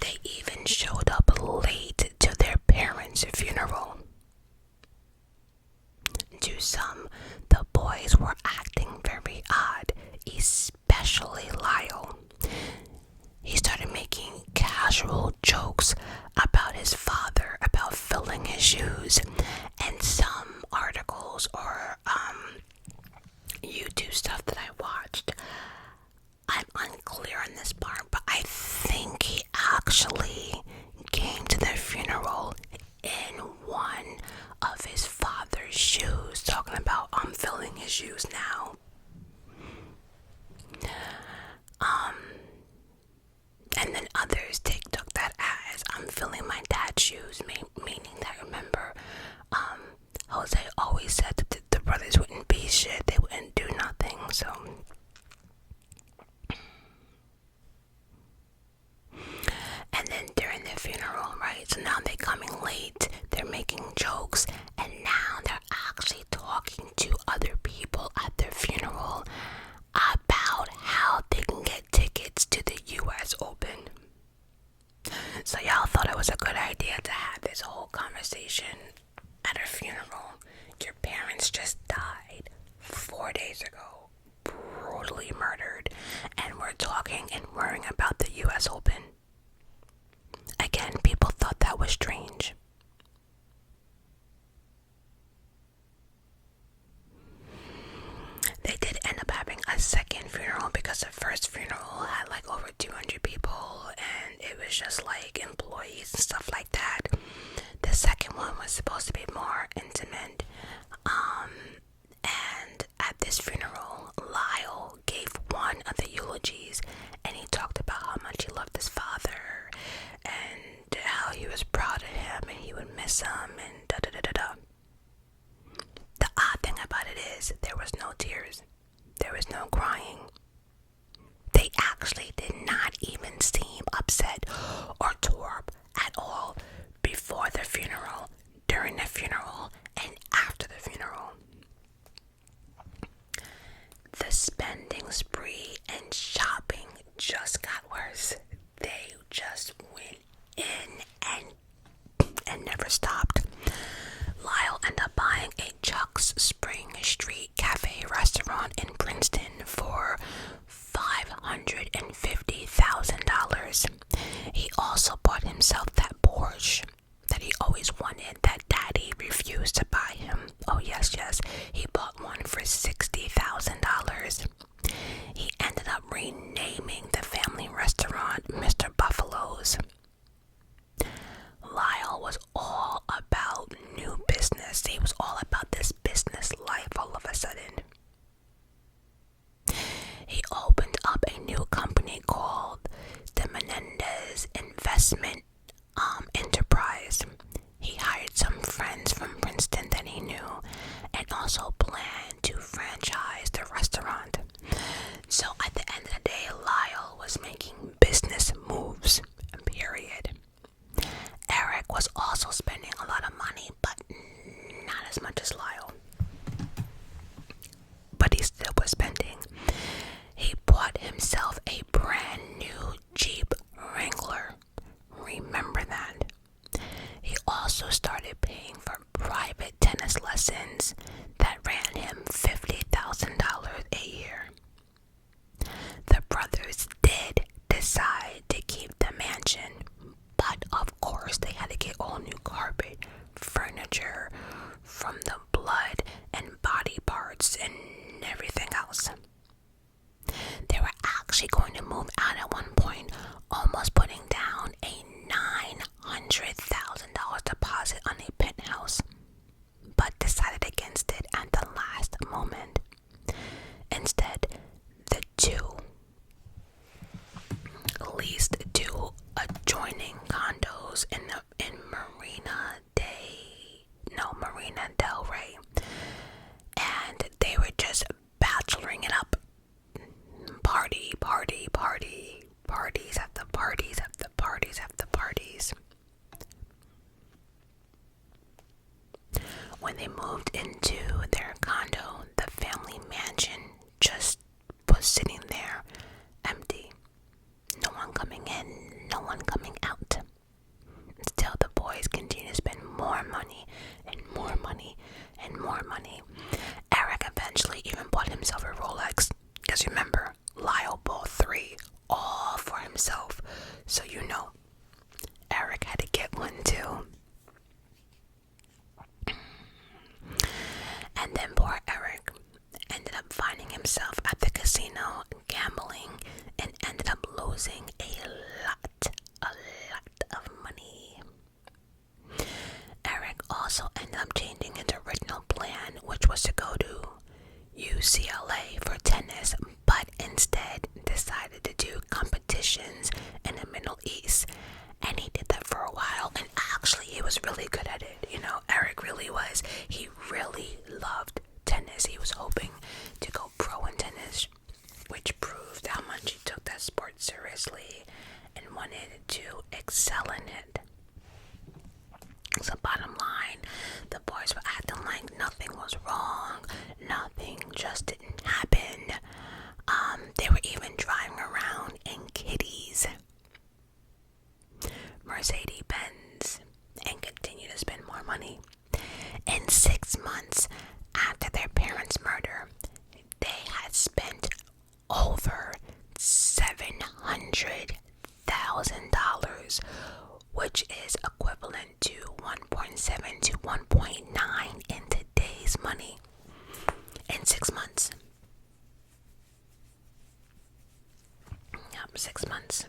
They even showed up late to their parents' funeral. To some, the boys were acting very odd, especially Lyle. He started making casual jokes about his father, about filling his shoes, and some articles or YouTube stuff that I watched, I'm unclear on this part, but I think he actually came to the funeral in one of his father's shoes, talking about I'm filling his shoes now. And then others took that as I'm filling my dad's shoes, meaning that, remember, Jose always said that the brothers wouldn't be shit, they wouldn't do nothing, so. And then during the funeral, right, so now they're coming late, they're making jokes, and now they're actually talking to other people at their funeral about how they can get tickets to the US Open. So y'all thought it was a good idea to have this whole conversation at a funeral. Your parents just died 4 days ago, brutally murdered, and we're talking and worrying about the US was just like employees and stuff like that. The second one was supposed to be more intimate. And at this funeral, Lyle gave one of the eulogies, and he talked about how much he loved his father and how he was proud of him and he would miss him and da da da da da. The odd thing about it is there was no tears. There was no crying. They actually did not even seem upset or tore up at all before the funeral, during the funeral, and after the funeral. The spending spree and shopping just got worse. They just went in and never stopped. Lyle ended up buying a Chuck's Spring Street Cafe restaurant in Princeton for $550,000. He also bought himself that Porsche that he always wanted that Daddy refused to buy him. Oh yes, he bought one for $60,000. He ended up renaming the family restaurant Mr. Buffalo's. Lyle was all about new business. He was all about this business life all of a sudden. He opened up a new company called the Menendez Investment Enterprise. He hired some friends from Princeton that he knew and also planned to franchise the restaurant. So at the end of the day, Lyle was making business moves, period. Eric was also spending a lot of money, but not as much as Lyle. But he still was spending. He bought himself a brand new Jeep Wrangler. Remember that? He also started paying for private tennis lessons that ran him $50,000 a year. The brothers did decide to keep the mansion, but of course they had to get all new carpet, furniture, from the blood and body parts and everything else. They were actually going to move out at one point, almost putting down a $900,000 deposit on a penthouse, but decided against it at the last moment. Instead, the two leased two adjoining condos in Marina Del Rey, and they were just bacheloring it up. Parties after parties after parties after parties. When they moved into their condo, the family mansion just was sitting there empty. No one coming in, no one coming out. Still, the boys continue to spend more money and more money and more money. Eric eventually even bought himself a Rolex. Because remember, Lyle bought 3, all for himself. So Eric had to get one too. And then poor Eric ended up finding himself at the casino gambling and ended up losing a lot of money. Eric also ended up changing his original plan, which was to go to UCLA for tennis, but instead decided to do competitions in the Middle East. And he did that for a while, and actually he was really good at it. Eric really was. He really loved tennis. He was hoping to go pro in tennis, which proved how much he took that sport seriously and wanted to excel in it. So bottom line, the boys were acting like nothing was wrong. Nothing just didn't happen. They were even driving around in kitties, Mercedes-Benz, and continue to spend more money. In 6 months after their parents' murder, they had spent over $700,000, which is equivalent to 1.7 to 1.9 in today's money. In 6 months. 6 months.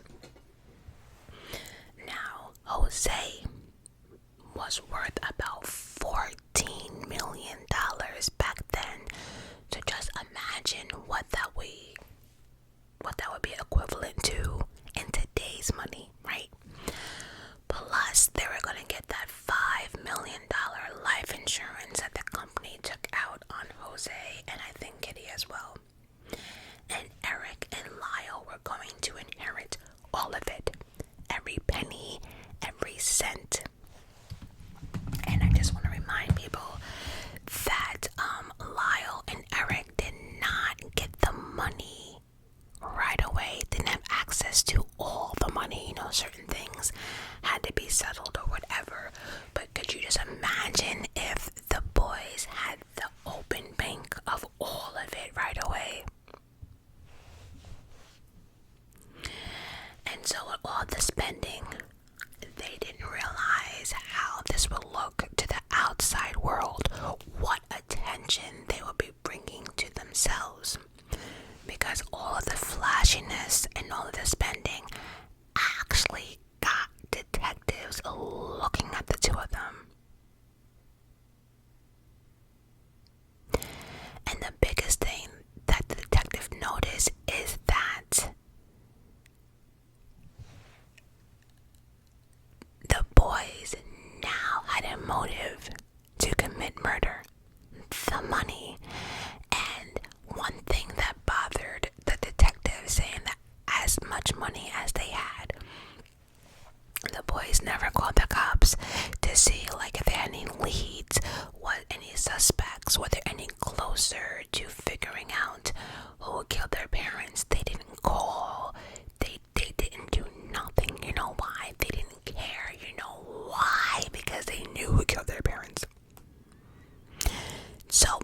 be settled or whatever. But could you just imagine if the boys had the open bank of all of it right away? And so with all the spending, they didn't realize how this would look to the outside world, what attention they would be bringing to themselves. Because all of the flashiness and all of the spending actually got detectives looking at the two of them. And the biggest thing that the detective noticed is that the boys now had a motive to commit murder: the money. And one thing that bothered the detective, saying that as much money as they had, the boys never called the cops to see like if they had any leads, what any suspects, were they any closer to figuring out who killed their parents. They didn't call. They didn't do nothing. You know why? They didn't care. You know why? Because they knew who killed their parents. So,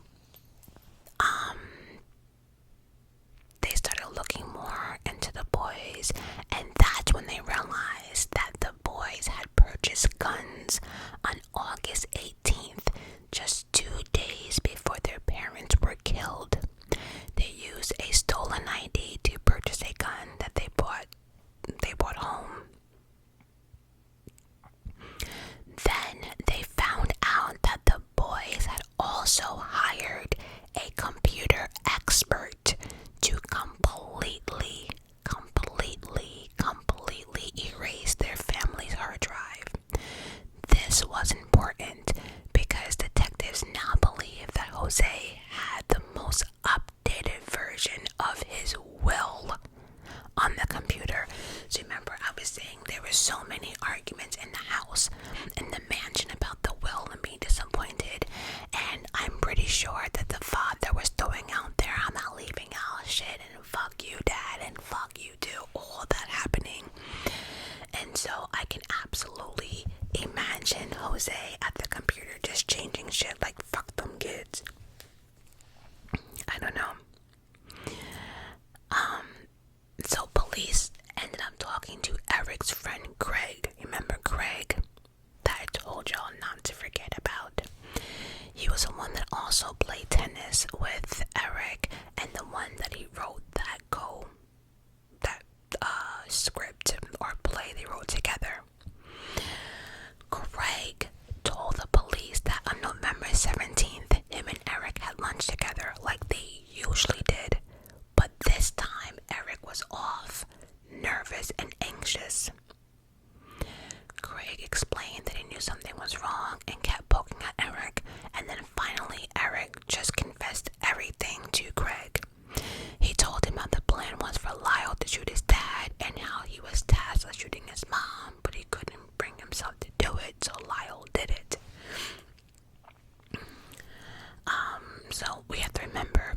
they started looking more into the boys, and that's when they realized that the boys had purchased guns on August 18th, just 2 days before their parents were killed. They used a stolen ID to purchase a gun that they bought home. Then they found out that the boys had also hired a computer expert to completely erase their family's hard drive. This was important because detectives now believe that Jose had the most updated version of his will on the computer. So remember, I was saying there were so many arguments in the house, in the mansion, about the will and being disappointed. And I'm pretty sure that the father was throwing out there, "I'm not leaving out shit," and "fuck you, dad," and "fuck you too," all that happening. And so I can absolutely imagine Jose at the computer just changing shit like, "Fuck them kids." I don't know. So police ended up talking to Eric's friend Craig. Remember Craig that I told y'all not to forget about? He was the one that also played tennis with Eric, and the one that he wrote that script or play they wrote together. Craig told the police that on November 17th, him and Eric had lunch together like they usually did. But this time, Eric was off, nervous and anxious. Craig explained that he knew something was wrong and kept poking at Eric, and then finally Eric just confessed everything to Craig. He told him how the plan was for Lyle to shoot his dad and how he was tasked with shooting his mom, but he couldn't bring himself to do it, so Lyle did it. So we have to remember,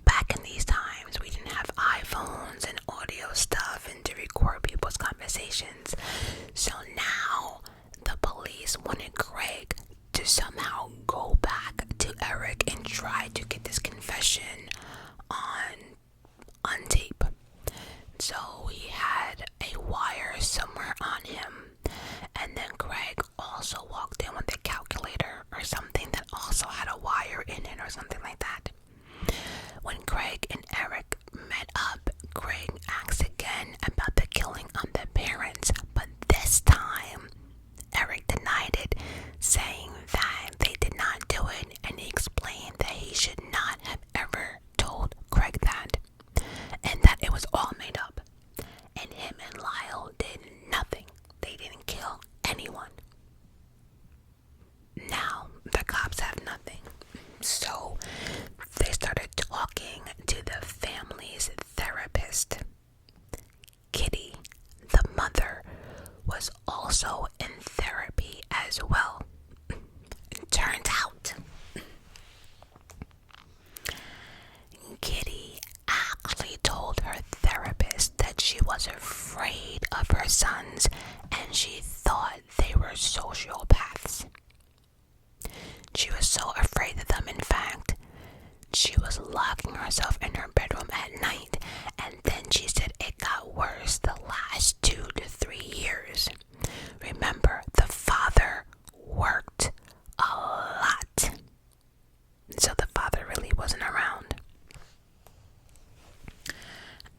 back in these times, we didn't have iPhones and audio stuff and to record people's conversations. So now the police wanted Craig to somehow go back to Eric and try to get this confession on tape. So he had a wire somewhere on him, and then Craig also walked in with a calculator or something that also had a wire in it or something like that. When Craig and Eric met up, Craig asked again about the killing of the parents, but this time Eric denied it, saying that they did not do it, and he explained that he should not have ever told Craig that, and that it was all made up, and him and Lyle did nothing. They didn't kill anyone. Now the cops have nothing, so they started talking to the family's therapist. Kitty, the mother, was also in therapy as well. It turns out Kitty actually told her therapist that she was afraid of her sons and she thought they were sociopaths. She was so afraid of them, in fact, she was locking herself in her bedroom at night, and then she said it got worse the last 2 to 3 years. Remember, the father worked a lot, so the father really wasn't around.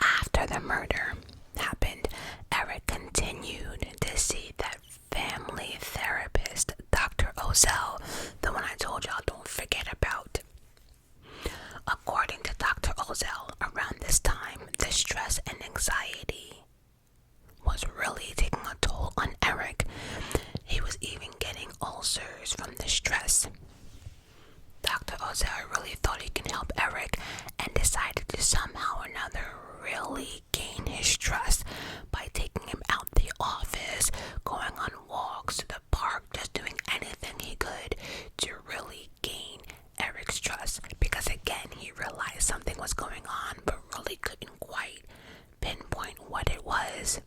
After the murder happened, Eric continued to see that family therapist, Dr. Ozell, the one I told y'all don't forget about. According to Dr. Ozell, around this time, the stress and anxiety was really taking a toll on Eric. He was even getting ulcers from the stress. Dr. Ozell really thought he can help Eric and decided to somehow or another really gain his trust by taking him out the office, going on walks to the park, just doing anything he could to really gain Eric's trust, because again, he realized something was going on but really couldn't quite pinpoint what it was.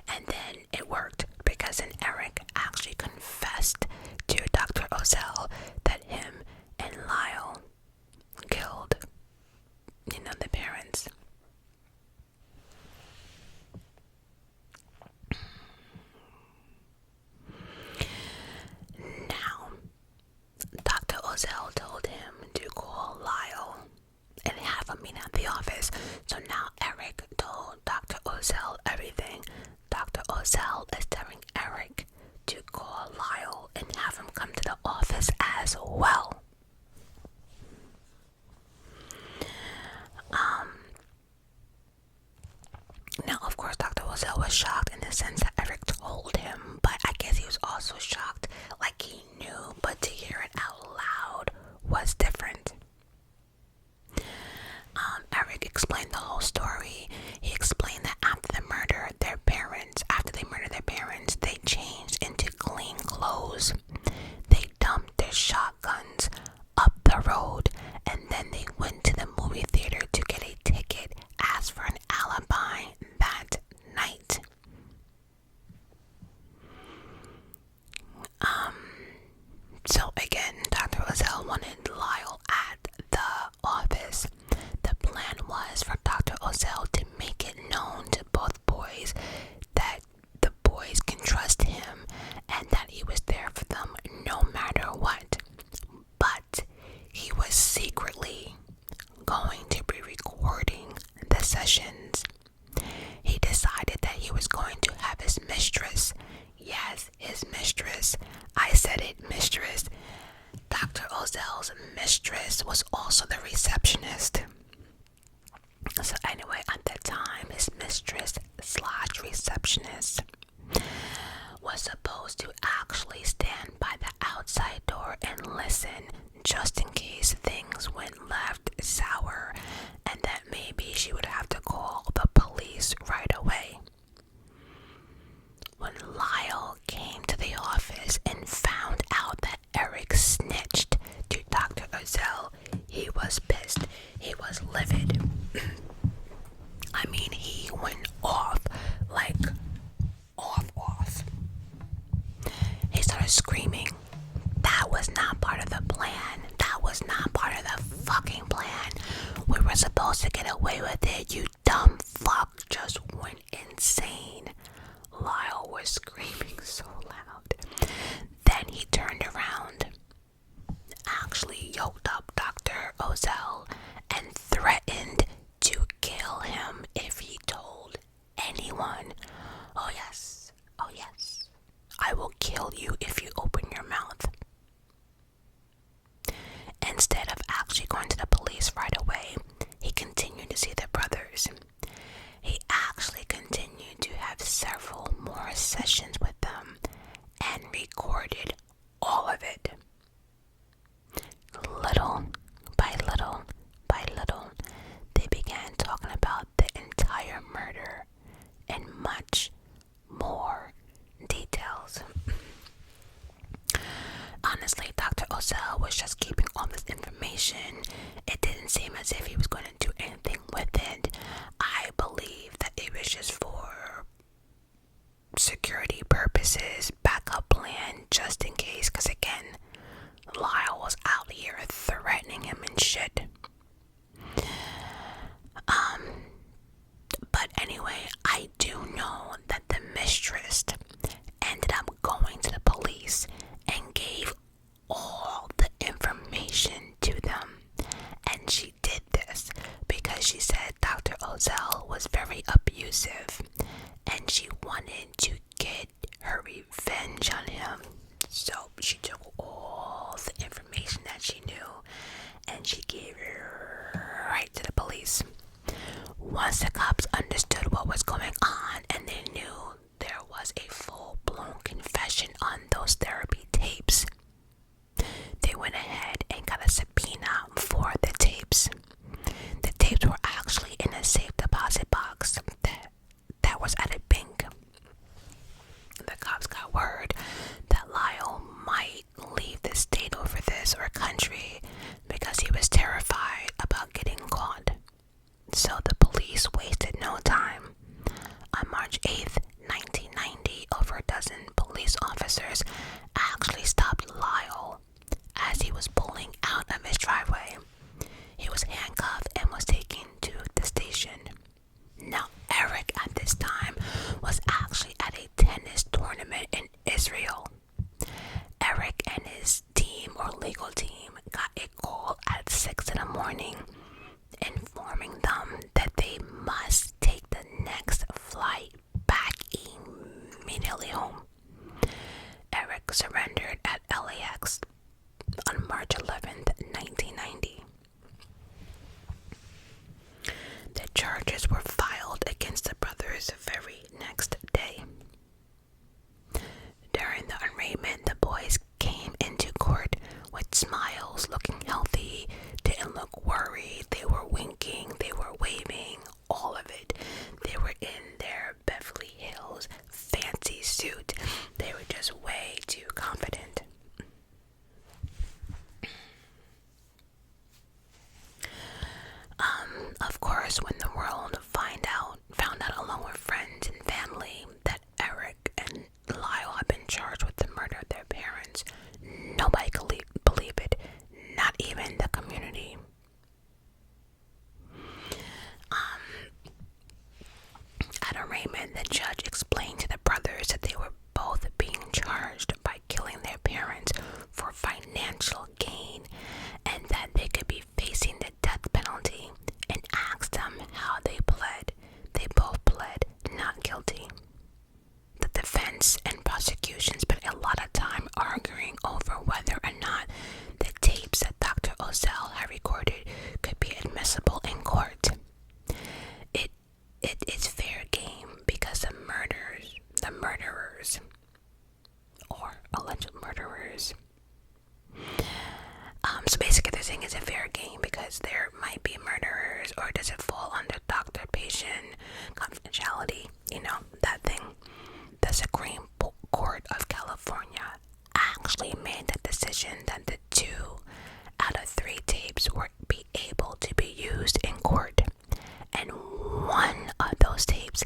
And then it worked, because then Eric actually confessed to Dr. Ozell that him and Lyle killed, the parents. Now, Dr. Ozell told him to call Lyle and have him meet at the office. So now Eric told Dr. Ozell everything. Dr. Ozell is telling Eric to call Lyle and have him come to the office as well. Now, of course, Dr. Ozell was shocked in the sense that Eric told him, but I guess he was also shocked, like he knew, but to hear it out loud was different. Eric explained the whole story. He explained that after they murdered their parents, they changed into clean clothes. They dumped their shotguns up the road, and then they went to the movie theater to get a ticket, asked for an alibi that night. So again, Dr. Ozell wanted Lyle at the office. The plan was for Dr. Ozell to make it known to both boys that the boys can trust him and that he was there for them no matter what. But he was secretly going to be recording the sessions. He decided that he was going to have his mistress, yes, his mistress, I said it, mistress, Dr. Ozell's mistress was also the receptionist. So anyway, at that time, his mistress / receptionist was supposed to actually stand by the outside door and listen, just in case things went left sour and that maybe she would have to call the police right away. When Lyle came to the office and found out that Eric snitched to Dr. Ozell, he was pissed. He was livid. I mean, he went off, like, off. He started screaming. That was not part of the plan. That was not part of the fucking plan. We were supposed to get away with it. You dumb fuck just went insane. Lyle was screaming so loud. Then he turned around, actually yoked up Dr. Ozell, and threatened to kill him if he told anyone. Oh yes, I will kill you if you open your mouth. Instead of actually going to the police right away, he continued to see the brothers. He actually continued to have several more sessions with them and recorded all of it. Little by little, they began talking about the entire murder in much more details. Honestly, Dr. Ozell was just keeping all this information. It didn't seem as if he was going to do anything with it. I believe that it was just for security security purposes, backup plan just in case, because again, Lyle was out here threatening him and shit. But anyway, I do know that the mistress ended up going to the police and gave all the information to them. And she did this because she said Dr. Ozell was very abusive and she wanted to get her revenge on him. So she took all the information that she knew and she gave it right to the police. Once the cops understood what was going on and they knew there was a full-blown confession on those therapy tapes, they went ahead and got a subpoena for the tapes. The tapes were actually in a safe deposit box that was at a bank. The cops got word that Lyle might leave the state over this or country because he was terrified about getting caught. So the police wasted no time. On March 8th, 1990, over a dozen police officers actually stopped Lyle as he was pulling out of his driveway. He was handcuffed and was taken to the station. Now, Eric at this time was actually at a tennis tournament in Israel. Eric and his team or legal team got a call at 6 in the morning informing them that they must take the next flight back immediately home. Eric surrendered at LAX on March 11th, 1990. The charges were filed against the brothers the very next day. During the arraignment, the boys came into court with smiles, looking healthy, didn't look worried, they were winking, they were waving, all of it. They were in their Beverly Hills fancy suit. They were just way too confident. Of course, when the world found out along with friends and family that Eric and Lyle had been charged with the murder of their parents, nobody could believe it, not even the community. At arraignment, the judge explained to the brothers that they were both being charged by killing their parents for financial gain and that they could be facing the death penalty, and asked them how they pled. They both pled not guilty. The defense and prosecution spent a lot of time arguing over whether or not the tapes that Dr. Ozell had recorded could be admissible in court. It's fair game because the murderers, or alleged murderers. So basically they're saying it's a fair game because there might be murderers, or does it fall under doctor-patient confidentiality, that thing. The Supreme Court of California actually made the decision that the 2 out of 3 tapes would be able to be used in court. And one of those tapes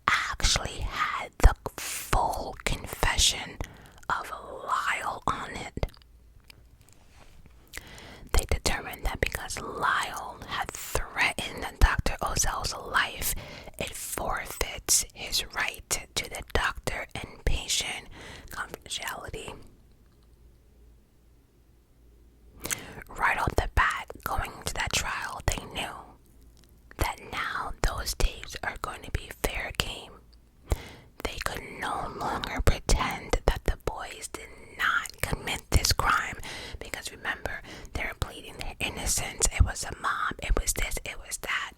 actually had the full confession of Lyle on it. They determined that because Lyle had threatened Dr. Ozell's life, it forfeits his right to the doctor and patient confidentiality. Right off the bat, going into that trial, they knew that now those tapes are going to be fair game. They could no longer pretend that the boys did not commit this crime, because remember, they're pleading their innocence. It was a mob, it was this, it was that.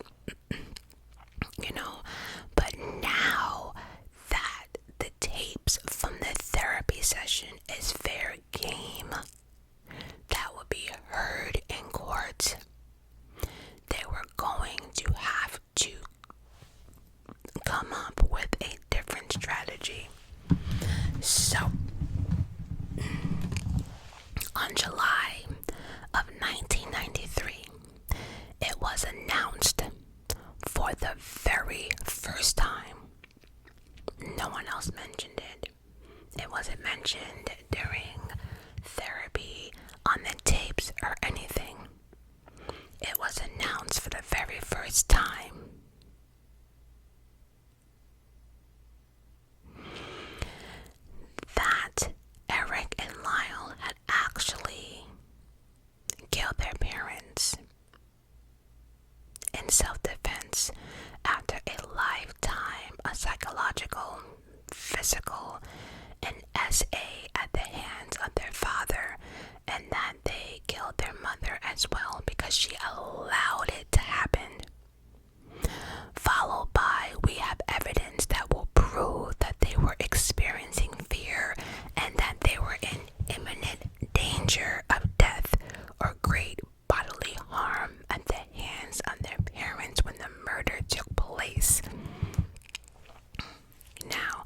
But now that the tapes from the therapy session is fair game, that would be heard in court. They were going to have to come up with a different strategy. So, on July of 1993, it was announced for the very first time, no one else mentioned It wasn't mentioned during therapy, on the tapes, or anything. It was announced for the very first time. That Eric and Lyle had actually killed their parents in self-defense after a lifetime of psychological, physical, and SA at the hands of their father, and that they killed their mother as well because she allowed it to happen. Followed by, we have evidence that will prove that they were experiencing fear and that they were in imminent danger of death or great bodily harm at the hands of their parents when the murder took place. Now,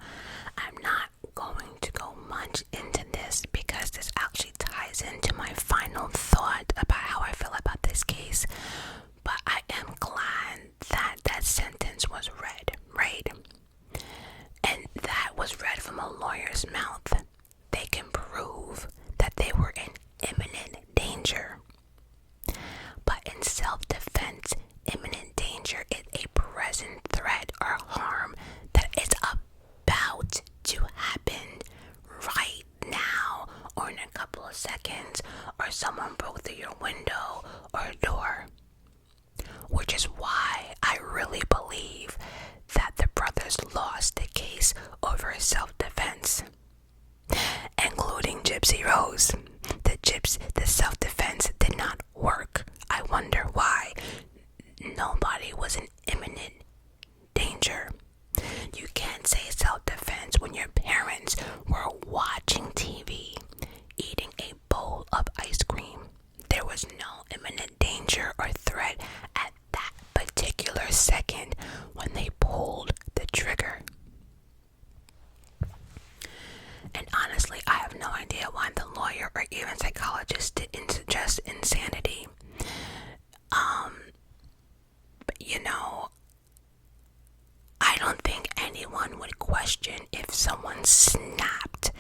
I'm not going to go much into this because this actually ties into my final thought about how I feel about this case, but I am glad that that sentence was read, right? And that was read from a lawyer's mouth. They can prove that they were in imminent danger. But in self-defense, imminent danger is a present threat or harm that is about to happen right now or in a couple of seconds, or someone broke through your window or door. Which is why I really believe that the brothers lost the case over self-defense, including Gypsy Rose. The self-defense did not work. I wonder why. Nobody was in imminent danger. You can't say self-defense when your parents were watching TV, eating a bowl of ice cream. There was no imminent danger or threat at that particular second when they pulled the trigger. And honestly, I have no idea why the lawyer or even psychologist didn't suggest insanity. But I don't think anyone would question if someone snapped,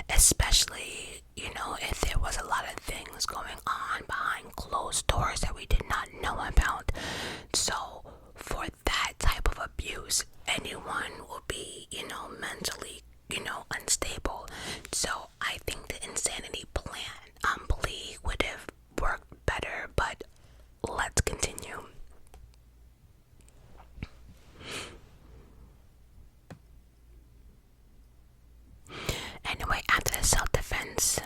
especially, if there was a lot of things going on behind closed doors that we did not know about. So for that type of abuse, anyone will be, mentally, unstable. So I think the insanity plea would have worked better, but let's continue. Anyway, after the self-defense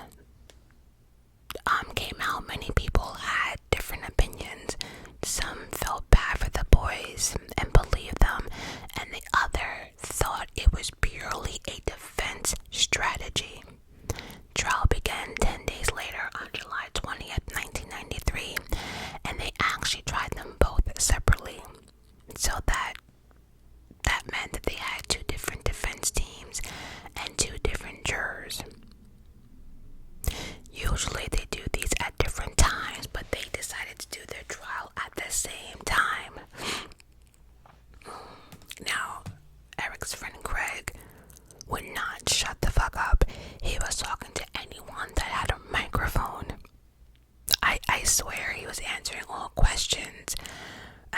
came out, many people had different opinions. Some felt bad for the boys and believed them, and the other thought it was purely a defense strategy. Trial began 10 days later on July 20th, 1993, and they actually tried them both separately. So that meant that they had two different defense teams and two different jurors. Usually they do these at different times, but they decided to do their trial at the same time. Now, Eric's friend Greg would not shut the fuck up. He was talking to anyone that had a microphone. I swear he was answering all questions.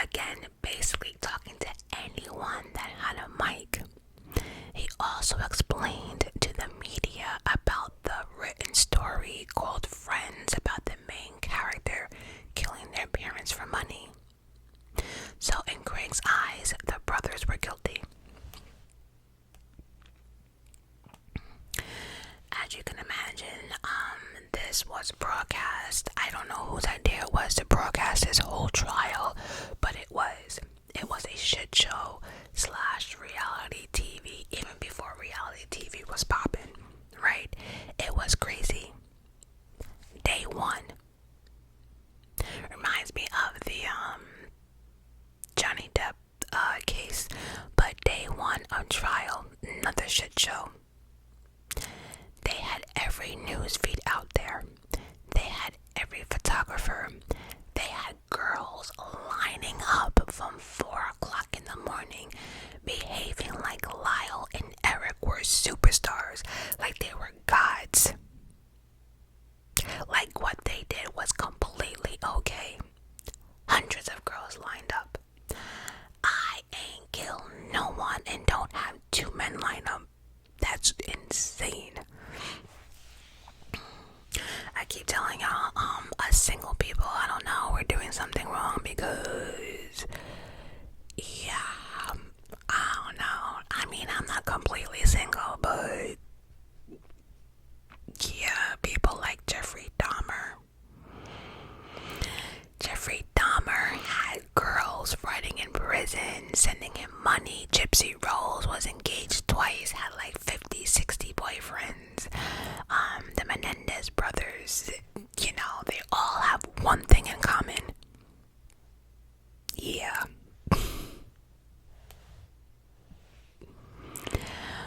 Again, basically talking to anyone that had a mic. He also explained to the media about the written story called Friends about the main character killing their parents for money. So in Greg's eyes, the brothers were guilty. As you can imagine, this was broadcast. I don't know whose idea it was to broadcast this whole trial, but it was a shit show / reality TV, even before reality TV was popping, right? It was crazy. Day one reminds me of the Johnny Depp case, but day one of trial, another shit show. They had every news feed out there. They had every photographer. They had girls lining up from 4 o'clock in the morning, behaving like Lyle and Eric were superstars, like they insane. I keep telling y'all, us single people, I don't know, we're doing something wrong because, yeah, I don't know. I mean, I'm not completely single, but yeah, people like Jeffrey Dahmer. Jeffrey Dahmer had girls writing in prison, sending him money. Gypsy Rose was engaged twice, had like 50, 60 boyfriends. The Menendez brothers, you know, they all have one thing in common. Yeah.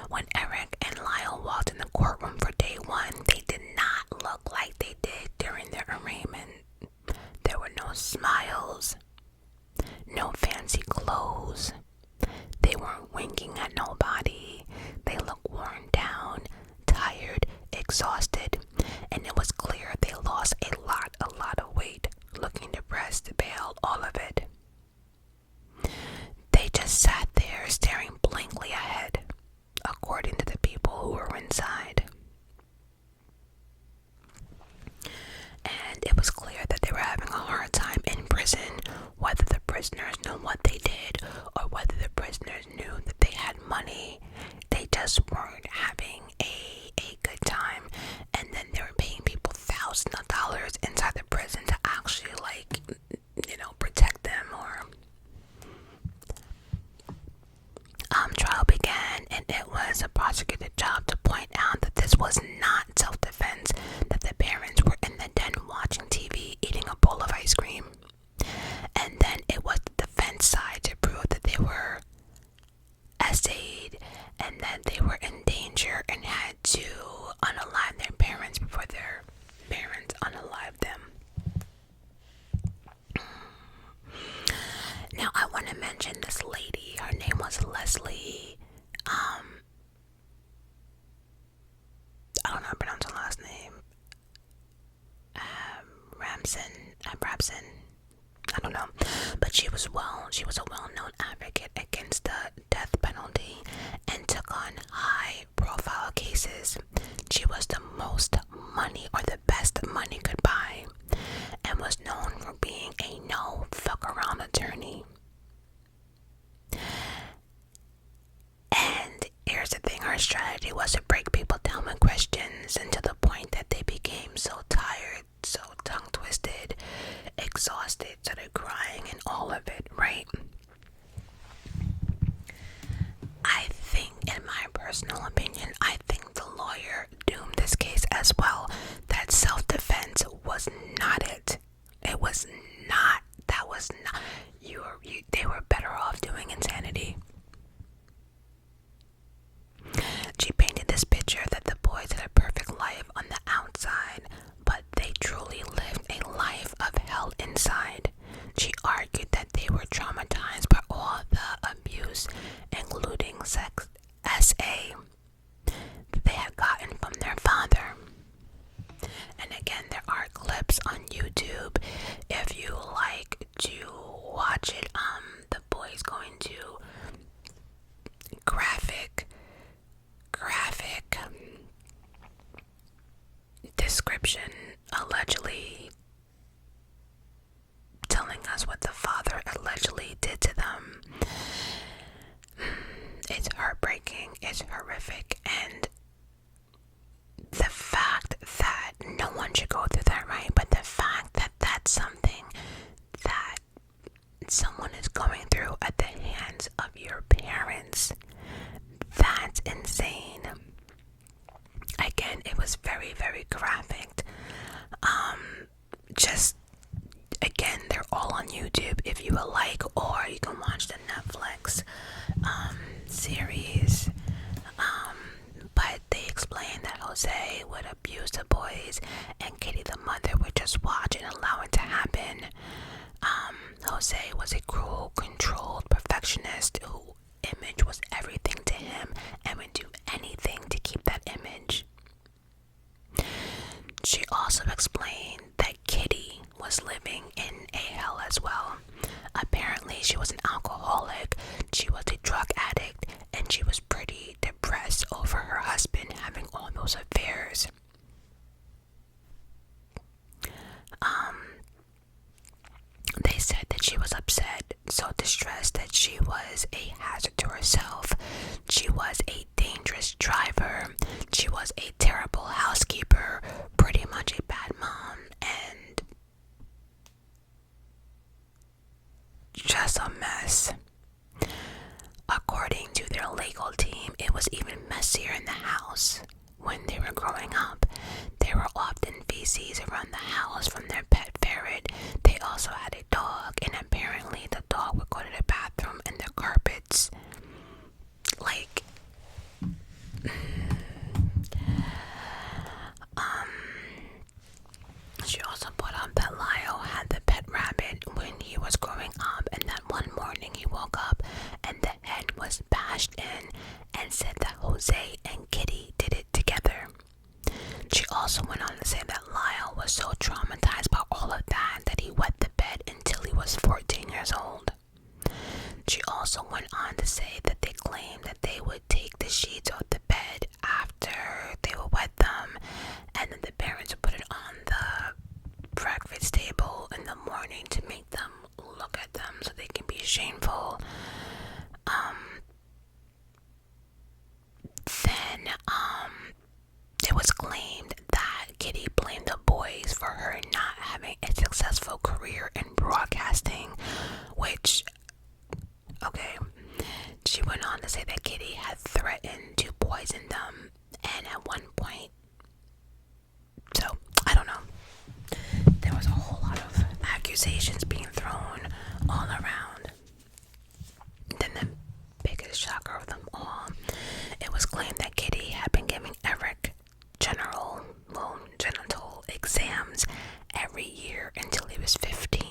When Eric and Lyle walked in the courtroom for day one, they did not look like they did during their arraignment. There were no smiles, no fancy clothes. They weren't winking at nobody. They looked worn down, tired, exhausted, and it was clear they lost a lot of weight, looking depressed, pale, all of it. They just sat there staring blankly ahead, according to the people who were inside. And it was clear that they were having a hard time in prison, whether the prisoners knew what they did or whether the prisoners knew that they had money. They just weren't having a good time. And then they were paying people thousands of dollars inside the prison to actually, like, you know, protect them. Or trial began, and it was a prosecutor's job to point out that this was not self-defense, that the parents were in the den watching TV, eating a bowl of ice cream. And then it was the defense side to prove that they were essayed and that they were in danger and had to unalive their parents before their parents unalived them. Now, I want to mention this lady. Her name was Leslie. I don't know how to pronounce her last name. Rabson. I don't know. But she was a well-known advocate against the death penalty and took on high-profile cases. She was the most money, or the best money could buy, and was known for being a no-fuck-around attorney. And here's the thing, her strategy was to break people down with questions, and to the point that they became so tired, so tongue-twisted, exhausted, started crying and all of it, right? I think, in my personal opinion, I think the lawyer doomed this case as well. That self-defense was not it. It was not. That was not. They were better off doing insanity. She painted this picture that the boys had a perfect life on the outside, but they truly lived a life of hell inside. She argued that they were traumatized by all the abuse, including sex SA, that they had gotten from their father. And again, there are clips on YouTube if you like to watch it. The boys going to graphic description, allegedly telling us what the father allegedly did to them. It's heartbreaking, it's horrific, and the fact that no one should go through that, right? But the fact that that's something that someone is going through at the hands of your parents, that's insane. Again, it was very, very graphic. Just, again, they're all on YouTube if you would like, or you can watch the Netflix series. But they explained that Jose would abuse the boys, and Kitty, the mother, would just watch and allow it to happen. Jose was a cruel, controlled perfectionist whose image was everything to him and would do anything to keep that image. She also explained that Kitty was living in a hell as well. Apparently, she was an alcoholic, she was a drug addict, and she was pretty depressed over her husband having all she was a hazard to herself. She was a dangerous driver. She was a terrible housekeeper, pretty much a bad mom, and just a mess. According to their legal team, it was even messier in the house. When they were growing up, there were often feces around the house from their pet ferret. They also had a dog, and apparently the dog would go to the bathroom and the carpets. Like, she also brought up that Lyle had the pet rabbit when he was growing up, and that one morning he woke up and the head was bashed in, and said that Jose and Kitty did it together. She also went on to say that Lyle was so traumatized by all of that that he wet the bed until he was 14 years old. She also went on to say that they claimed that they would take the sheets off the bed after they would wet them, and then the parents would put it on the breakfast table in the morning to make them look at them so they can be shameful. Then it was claimed that Kitty blamed the boys for her not having a successful career in broadcasting, which, okay, she went on to say that Kitty had threatened to poison them, and at one point, so, I don't know, there was a whole lot of accusations being thrown all around. Then the biggest shocker of them all, it was claimed that Kitty had been giving Eric genital exams every year until he was 15.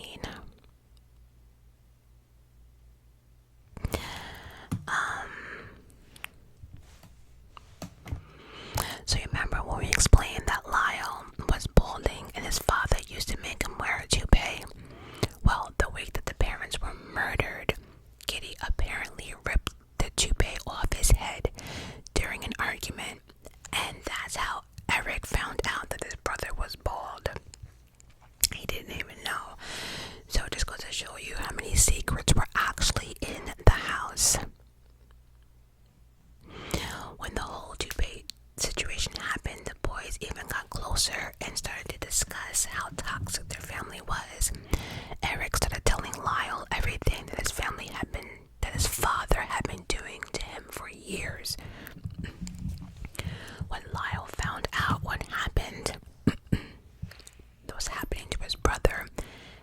So you remember when we explained that Lyle was balding and his father used to make him wear a toupee? Well, the week that the parents were murdered, Kitty apparently ripped the toupee off his head during an argument, and that's how Eric found out that his brother was bald. He didn't even know. So it just goes to show you how many secrets were actually in the house. When the whole toupee situation happened, the boys even got closer and started to discuss how toxic their family was. Eric started telling Lyle everything that his father had been doing to him for years. When Lyle found out what happened, that was happening to his brother,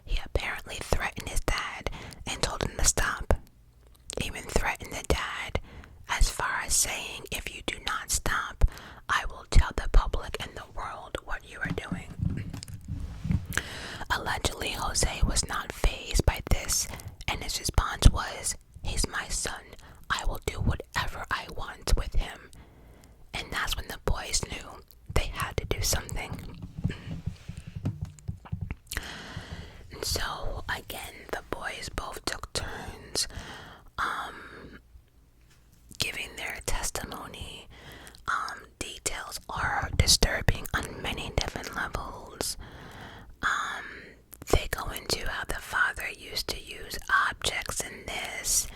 he apparently threatened his dad and told him to stop. Even threatened the dad as far as saying, if you do not stop, I will tell the public and the world what you are doing. Allegedly, Jose was not fazed by this, and his response was, he's my son. I will do whatever I want with him. And that's when the boys knew they had to do something. And so, again, the boys both took turns giving their testimony. Details are disturbing on many different levels. They go into how the father used to use objects in this,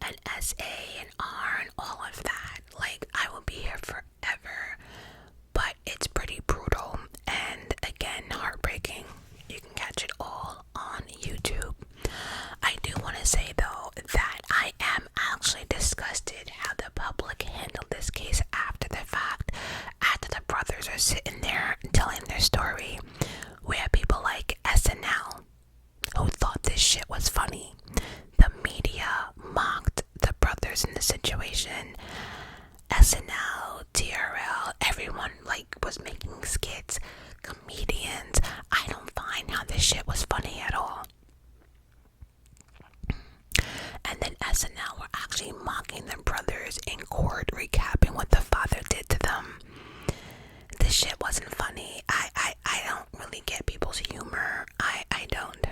and SA and R and all of that. Like, I will be here forever, but it's pretty brutal and, again, heartbreaking. You can catch it all on YouTube. I do want to say, though, that I am actually disgusted how the public handled this case after the fact. After the brothers are sitting there telling their story, we have people like SNL who thought this shit was funny. The media mocked the brothers in the situation. SNL, TRL, everyone was making skits. Comedians. I don't find how this shit was funny at all. And then SNL were actually mocking the brothers in court, recapping what the father did to them. This shit wasn't funny. I don't really get people's humor. I don't.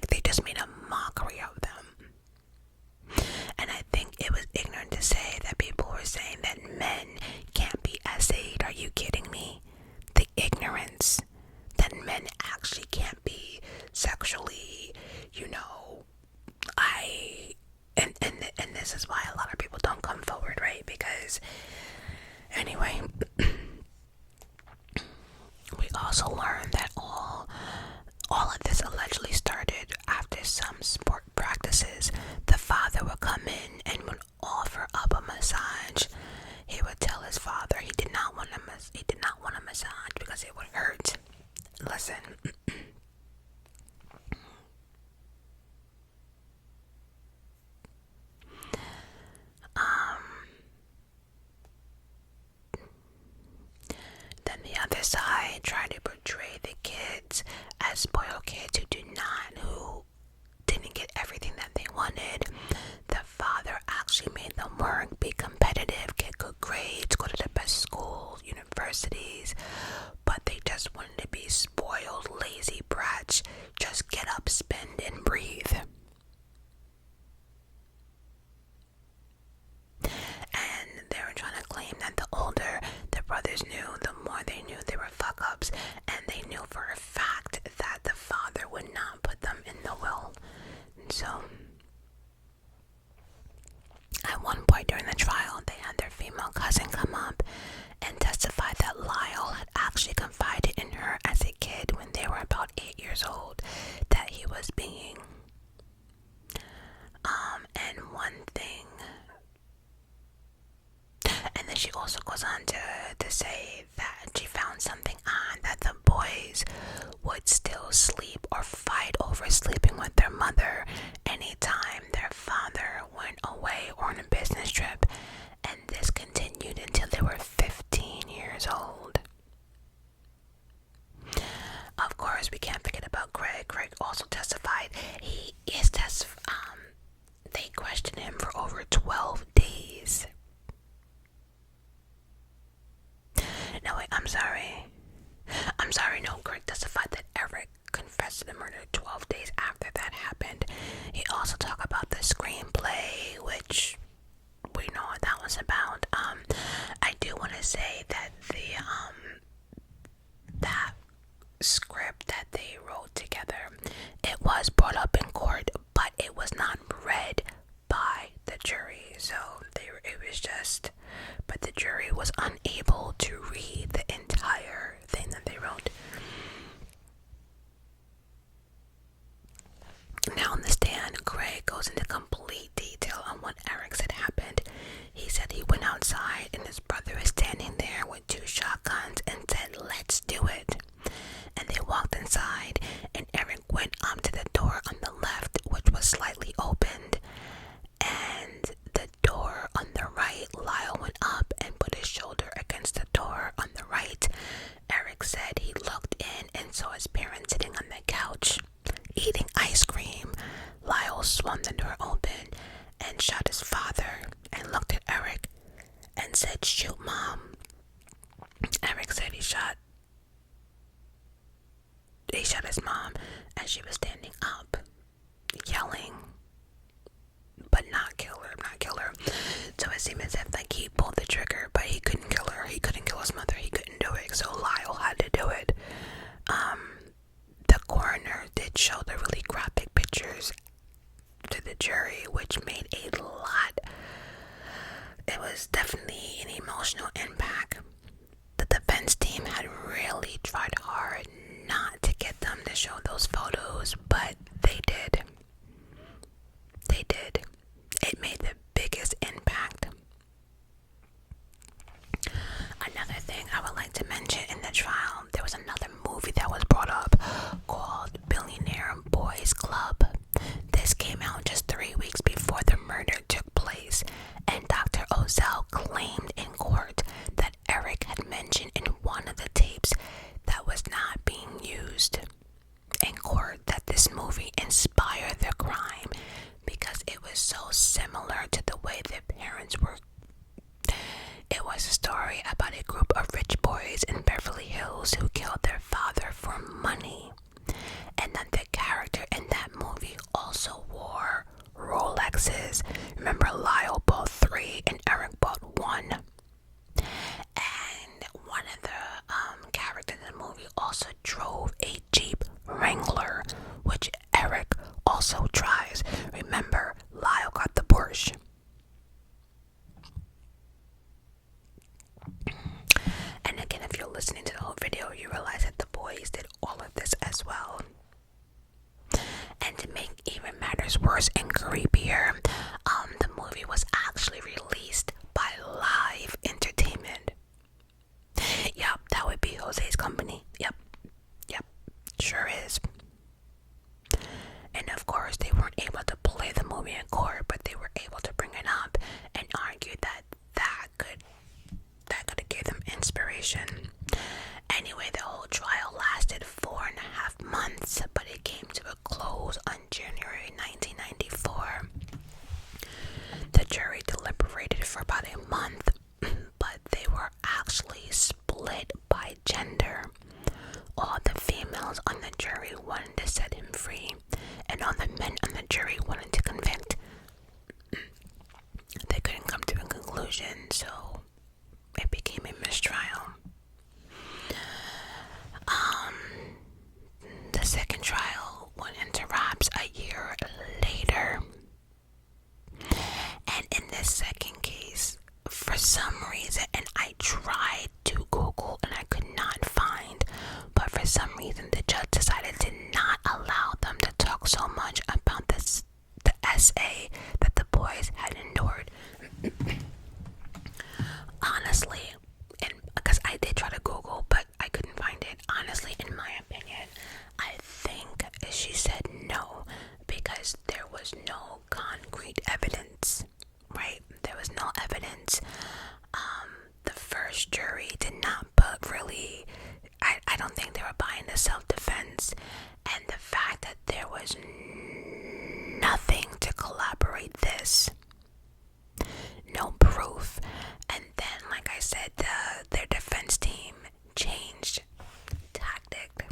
They just made a mockery of them. And I think it was ignorant to say that people were saying that men can't be essayed. Are you kidding me? The ignorance that men actually can't be sexually, and also learned that all of this allegedly started after some sport practices. The father would come in and would offer up a massage. He would tell his father he did not want a massage because it would hurt. Listen. Then the other side tried to portray the kids as spoiled kids who didn't get everything that they wanted. The father actually made them work, be competitive, get good grades, go to the best schools, universities, but they just wanted to be spoiled, lazy brats. Just get up, spend, and breathe. And they were trying to claim that the older the brothers knew, the more they knew they were fuck-ups, and they knew for a fact that the father would not put them in the will. So, at one point during the trial, they had their female cousin come up and testify that Lyle had actually confided in her as a kid when they were about 8 years old that he was being. And one thing, and then she also goes on to say that she found something odd, that the boys would still sleep or fight over sleeping with their mother anytime their father went away or on a business trip, and this continued until they were 15 years old. Of course, we can't forget about Greg. Greg also testified. They questioned him for over 12 days. No, wait, I'm sorry. No, Greg testified that Eric confessed to the murder 12 days after that happened. He also talked about the screenplay, which we know what that was about. I do want to say that that script that they wrote together, it was brought up in court, but it was not read by the jury. So but the jury was unable to read the entire thing that they wrote. Now on the stand, Greg goes into complete detail on what Eric said happened. He said he went outside and his brother was standing there with 2 shotguns and said, "Let's do it." And they walked inside, and Eric went up to the door on the left, which was slightly opened, and the door on the right, Lyle went up and put his shoulder against the door on the right. Eric said he looked in and saw his parents sitting on the couch eating ice cream. Lyle swung the door open and shot his father and looked at Eric and said, "Shoot, Mom." Eric said he shot his mom as she was standing up, yelling, but not kill her. So it seemed as if he pulled the trigger, but he couldn't kill her. He couldn't kill his mother. He couldn't do it. So Lyle had to do it. The coroner did show the really graphic pictures to the jury, which made a lot. It was definitely an emotional impact. The defense team had really tried hard not to get them to show those photos, but they did. It made the biggest impact. Another thing I would like to mention in the trial, there was another movie that was brought up called Billionaire Boys Club. This came out just 3 weeks before the murder took place, and Dr. Ozell claimed in court that Eric had mentioned in one of the tapes that was not being used in court that this movie inspired the crime because it was so similar to the way their parents were. It was a story about a group of rich boys in Beverly Hills who killed their father for money, and that the character in that movie also wore Rolexes. Remember, Lyle bought 3 and Eric bought 1. And one of the characters in the movie also drove a Jeep Wrangler, which Eric also drives. Remember, Lyle got the Porsche. And again, if you're listening to the whole video, you realize that the boy employees did all of this as well. And to make even matters worse and creepier, the movie was actually released by Live Entertainment. Yep, that would be Jose's company. Yep, sure is. And of course, they weren't able to play the movie in court, but they were able to bring it up and argue that could give them inspiration. Anyway, the whole trial lasted 4.5 months, but it came to a close on January 1994. The jury deliberated for about a month, but they were actually split by gender. All the females on the jury wanted to set him free, and all the men on the jury wanted to convict. They couldn't come to a conclusion, so it became a mistrial. The second trial went into wraps a year later. And in this second case, for some reason, and I tried to Google and I could not find, but for some reason the judge decided to not allow them to talk so much about the SA that the boys had endured. Honestly, and because I did try to Google, but I couldn't find it. Honestly, in my opinion, I think she said no because there was no concrete evidence, right? There was no evidence. The first jury did not, but really, I don't think they were buying the self-defense, and the fact that there was nothing to corroborate this, no proof, and then, like I said, their defense team changed tactic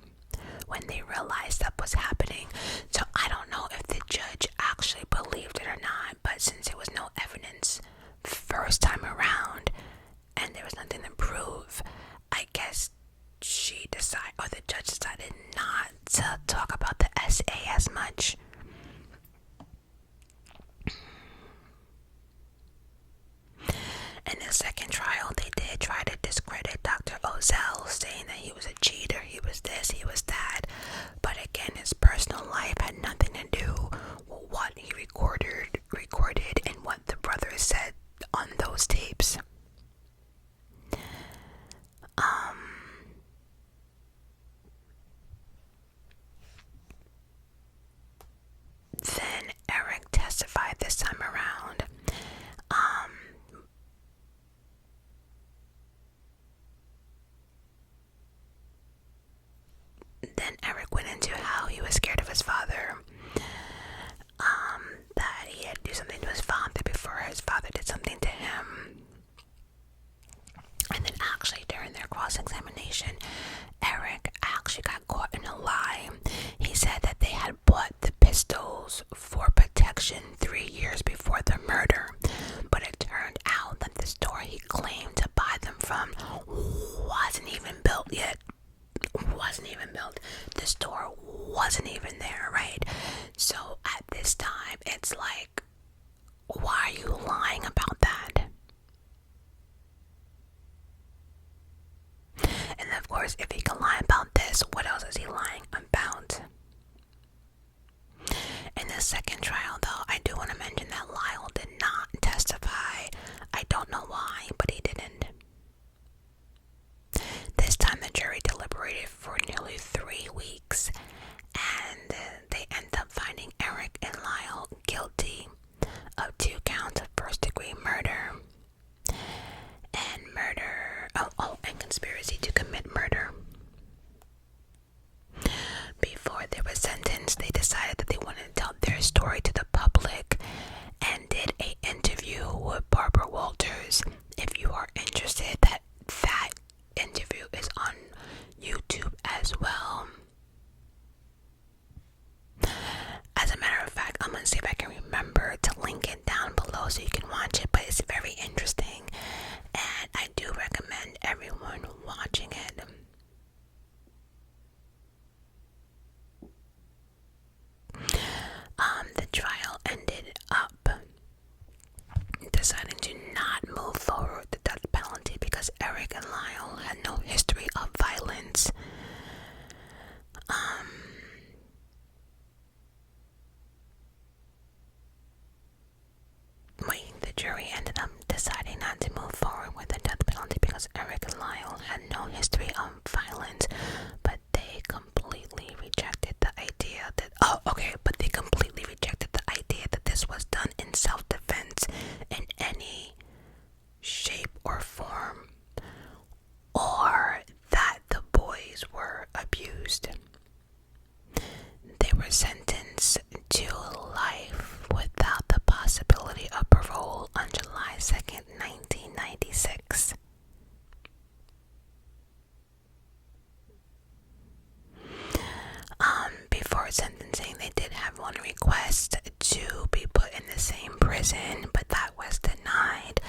when they realized that was happening. So I don't know if the judge actually believed it or not, but since there was no evidence first time around and there was nothing to prove, I guess the judge decided not to talk about the SA as much. In the second trial, they did try to discredit Dr. Ozell, saying that he was a cheater, he was this, he was that. But again, his personal life had nothing to do with what he recorded and what the brothers said on those tapes. Then Eric testified this time around. Then Eric went into how he was scared of his father. That he had to do something to his father before his father did something to him. And then actually during their cross-examination, Eric actually got caught in a lie. He said that they had bought the pistols for protection 3 years before the murder, but it turned out that the store he claimed to buy them from wasn't even built yet. The store wasn't even there, right? So at this time, it's like, why are you lying about that? And of course, if he can lie about this, what else is he lying about? In the second trial, though, I do want to mention that Lyle did not testify. I don't know why, but he didn't. This time the jury deliberated for nearly 3 weeks, and they ended up finding Eric and Lyle guilty of 2 counts of first-degree murder and conspiracy to commit murder. Before they were sentenced, they decided that they wanted to tell their story to the public and did an interview with Barbara Walters. If you are interested, that interview is on YouTube as well. As a matter of fact, I'm going to see if I can remember to link it down below so you can watch it, but it's very interesting and I do recommend everyone watching it. The trial ended up deciding to not move forward with the death penalty because Eric and Lyle had no history of violence. history of violence, but they completely rejected the idea that they completely rejected the idea that this was done in self-defense in any shape or form, or that the boys were abused. They were sentenced to life without the possibility of parole on July 2nd, 1996. Before sentencing, they did have one request to be put in the same prison, but that was denied.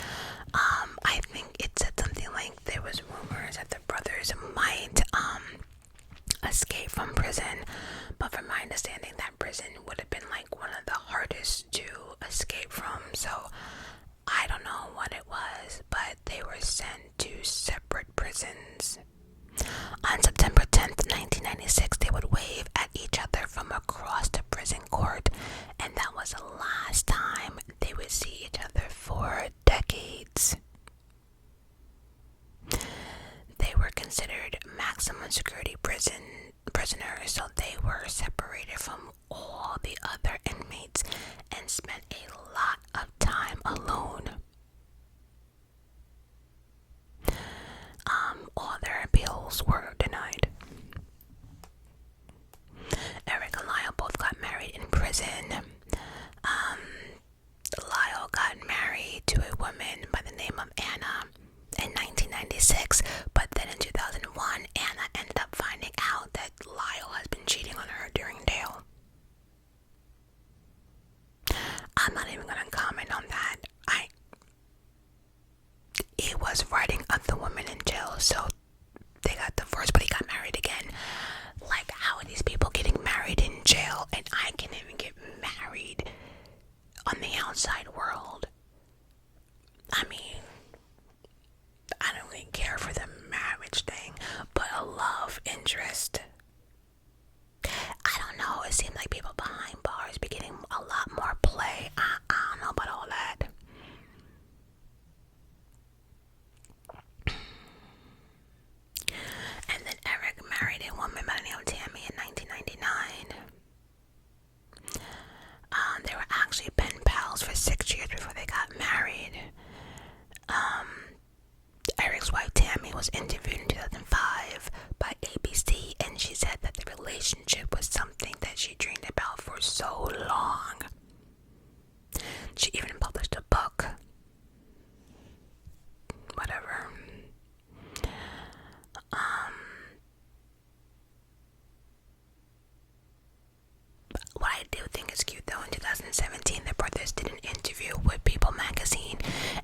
I think it said something like there was rumors that the brothers might escape from prison, but from my understanding, that prison would have been like one of the hardest to escape from, so I don't know what it was, but they were sent to separate prisons. On September 10th, 1996, they would wave at each other from across the prison court, and that was the last time they would see each other for decades. They were considered maximum security prisoners, so they were separated from all the other inmates and spent a lot of time alone. All their appeals were denied. Eric and Lyle both got married in prison. Lyle got married to a woman by the name of Anna in 1996, but then in 2001, Anna ended up finding out that Lyle has been cheating on her during jail. I'm not even gonna comment on that. He was writing up the woman in jail, so they got divorced, but he got married again. Like, how are these people getting married in jail and I can't even get married on the outside world? I mean, I don't really care for the marriage thing, but a love interest, I don't know, it seems like people behind bars be getting a lot more play. I don't know about all that. And then Eric married a woman by the name of Tammy in 1999. They were actually pen pals for 6 years before they got married. Eric's wife Tammy was interviewed in 2005 by ABC, and she said that the relationship was something that she dreamed about for so long. She even published a book. Whatever. What I do think is cute though, in 2017, the brothers did an interview with People magazine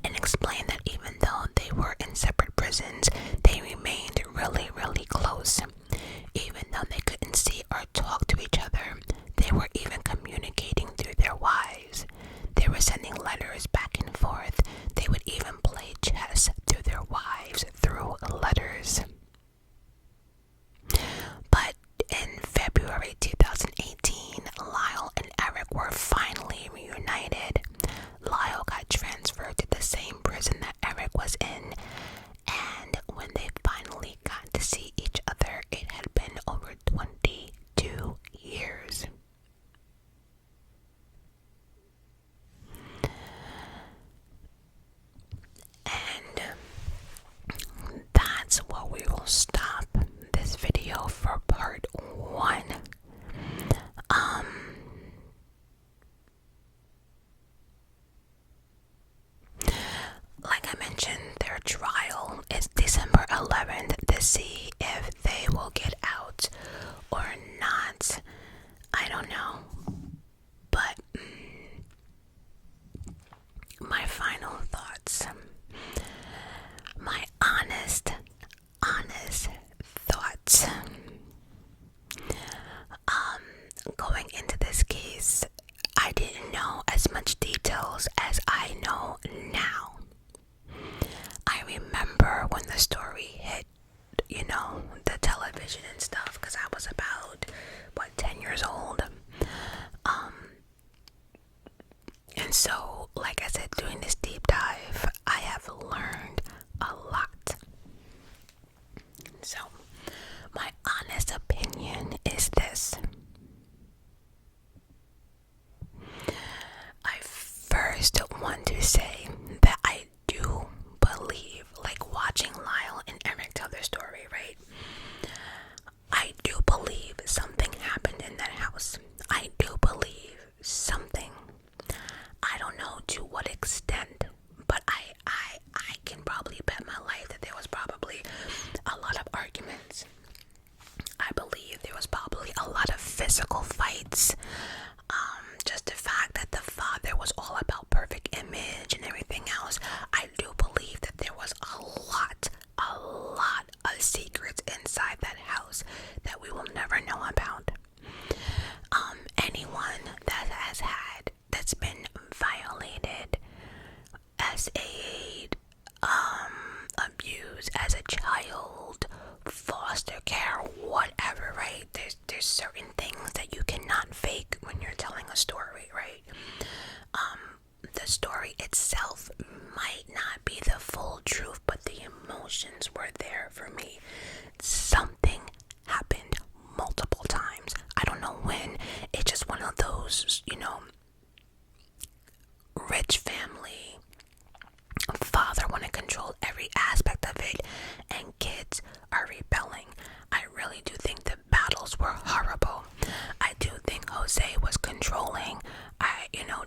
and explained that even though they were in separate prisons, they remained really, really close. Even though they couldn't see or talk to each other, they were even communicating through their wives. They were sending letters back and forth. They would even play chess through their wives through letters. But in February 2018, Lyle and Eric were finally reunited. Lyle got transferred to the same prison that Eric was in, and when they finally got to see each other, it had been over 22 years. And that's where we will stop this video for part 1. Like I mentioned, their trial is December 11th to see if they will get out or not. I don't know. But my final thoughts. My honest thoughts. Going into this case, I didn't know as much details as I know now. I remember when the story hit, the television and stuff, because I was about, 10 years old. And so, like I said, doing this deep dive, I have learned a lot. So, my honest opinion is this. I first want to say that I do believe, like watching Lyle and Eric tell their story, right? I do believe something happened in that house. I do believe something. I don't know to what extent, but I can probably bet my life that there was probably a lot of arguments. I believe there was probably a lot of physical fights. Just the fact that the father was all about perfect image and everything else. I do believe that there was a lot of secrets inside that house that we will never know about. Anyone that's been violated as a abused as a child, foster care, whatever, right? There's certain things that you cannot fake when you're telling a story, right? The story itself might not be the full truth, but the emotions were there for me. Something happened multiple times. I don't know when. It's just one of those, rich family, father want to control every aspect of it, and kids are rebelling. I really do think the battles were horrible. I do think Jose was controlling,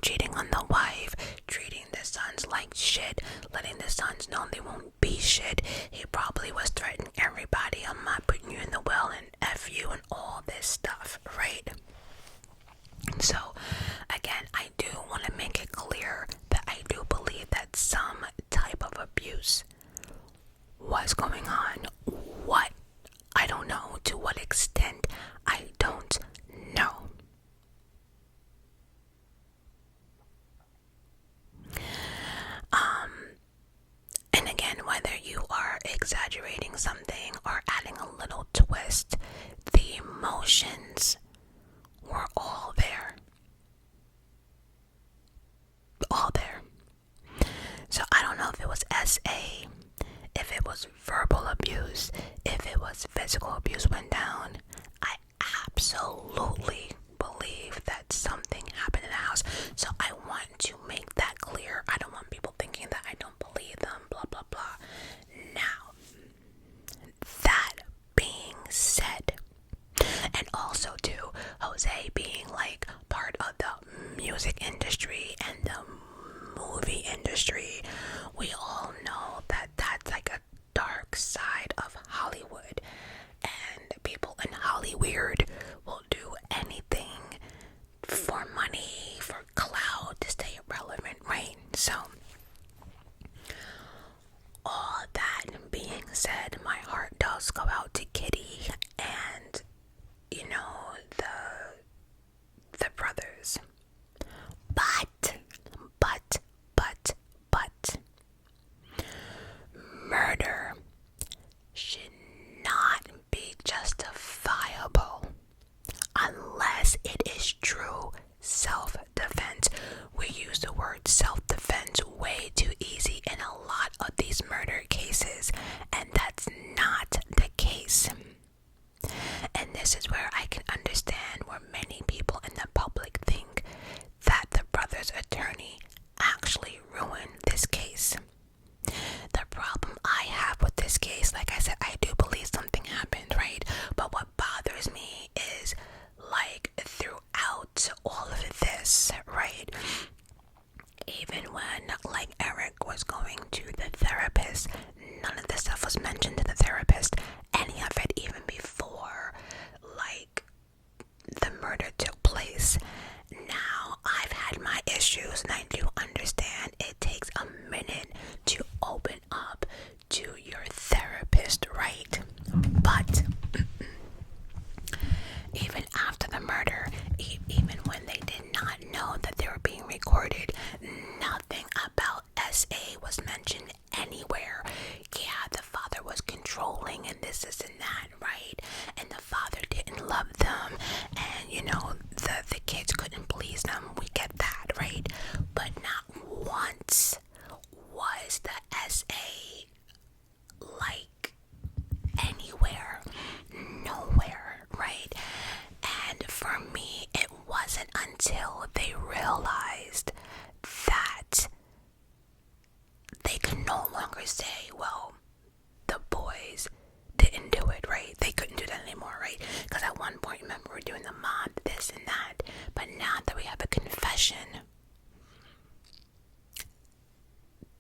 cheating on the wife, treating the sons like shit, letting the sons know they won't be shit. He probably was threatening everybody. I'm not putting you in the well and F you and all this stuff, right? So, again, I do want to make it clear that I do believe that some type of abuse was going on. What? I don't know. To what extent? I don't know. And again, whether you are exaggerating something or adding a little twist, the emotions were all there. All there. So I don't know if it was SA, if it was verbal abuse, if it was physical abuse went down. I absolutely believe that something happened in the house. So I want to make that clear. I don't want people thinking that I don't believe them, blah, blah, blah. Now, that being said, and also too, Jose being like part of the music industry and the movie industry, we all know that that's like a dark side of Hollywood, and people in Hollywood will do anything for money, for clout, to stay relevant, right? So, all that being said, my heart does go out to Kitty and, the brothers. But, murder should not be justifiable unless it is true self-defense. We use the word self-defense way too easy in a lot of these murder cases, and that's not the case. And this is where I can understand where many people in the public think that the brother's attorney actually ruined this case. The problem I have with this case, like I said, I do believe something happened, right? But what bothers me is, like, throughout all of this, right? Even when, like, Eric was going to the therapist, none of this stuff was mentioned to the therapist. Any of it even before, like, the murder took place. Now, I've had my issues, and I do understand it takes a minute to open up to your therapist, right? But even after the murder, even when they did not know that they were being recorded, nothing about SA was mentioned anywhere. Yeah, the father was controlling and this and that, right? And the father didn't love them, and the kids couldn't please them. We get that, right? But not once was the SA like anywhere. until they realized that they could no longer say, well, the boys didn't do it, right? They couldn't do that anymore, right? Because at one point, remember, we're doing the mom, this and that. But now that we have a confession,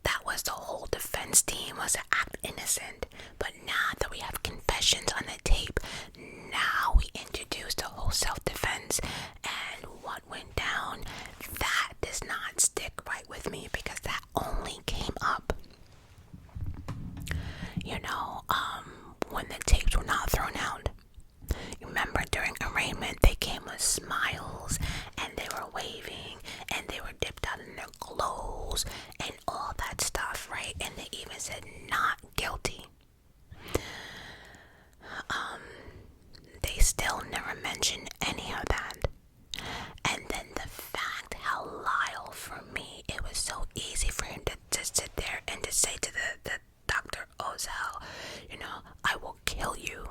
that was the whole defense team, was to act innocent. But now that we have confessions on the tape, now we introduce the whole self-defense. And what went down, that does not stick right with me, because that only came up, when the tapes were not thrown out. Remember, during arraignment, they came with smiles, and they were waving, and they were dipped out in their clothes, and all that stuff, right? And they even said not guilty. They still never mentioned any of that. And then the fact how Lyle, for me, it was so easy for him to sit there and to say to the Dr. Ozell, I will kill you.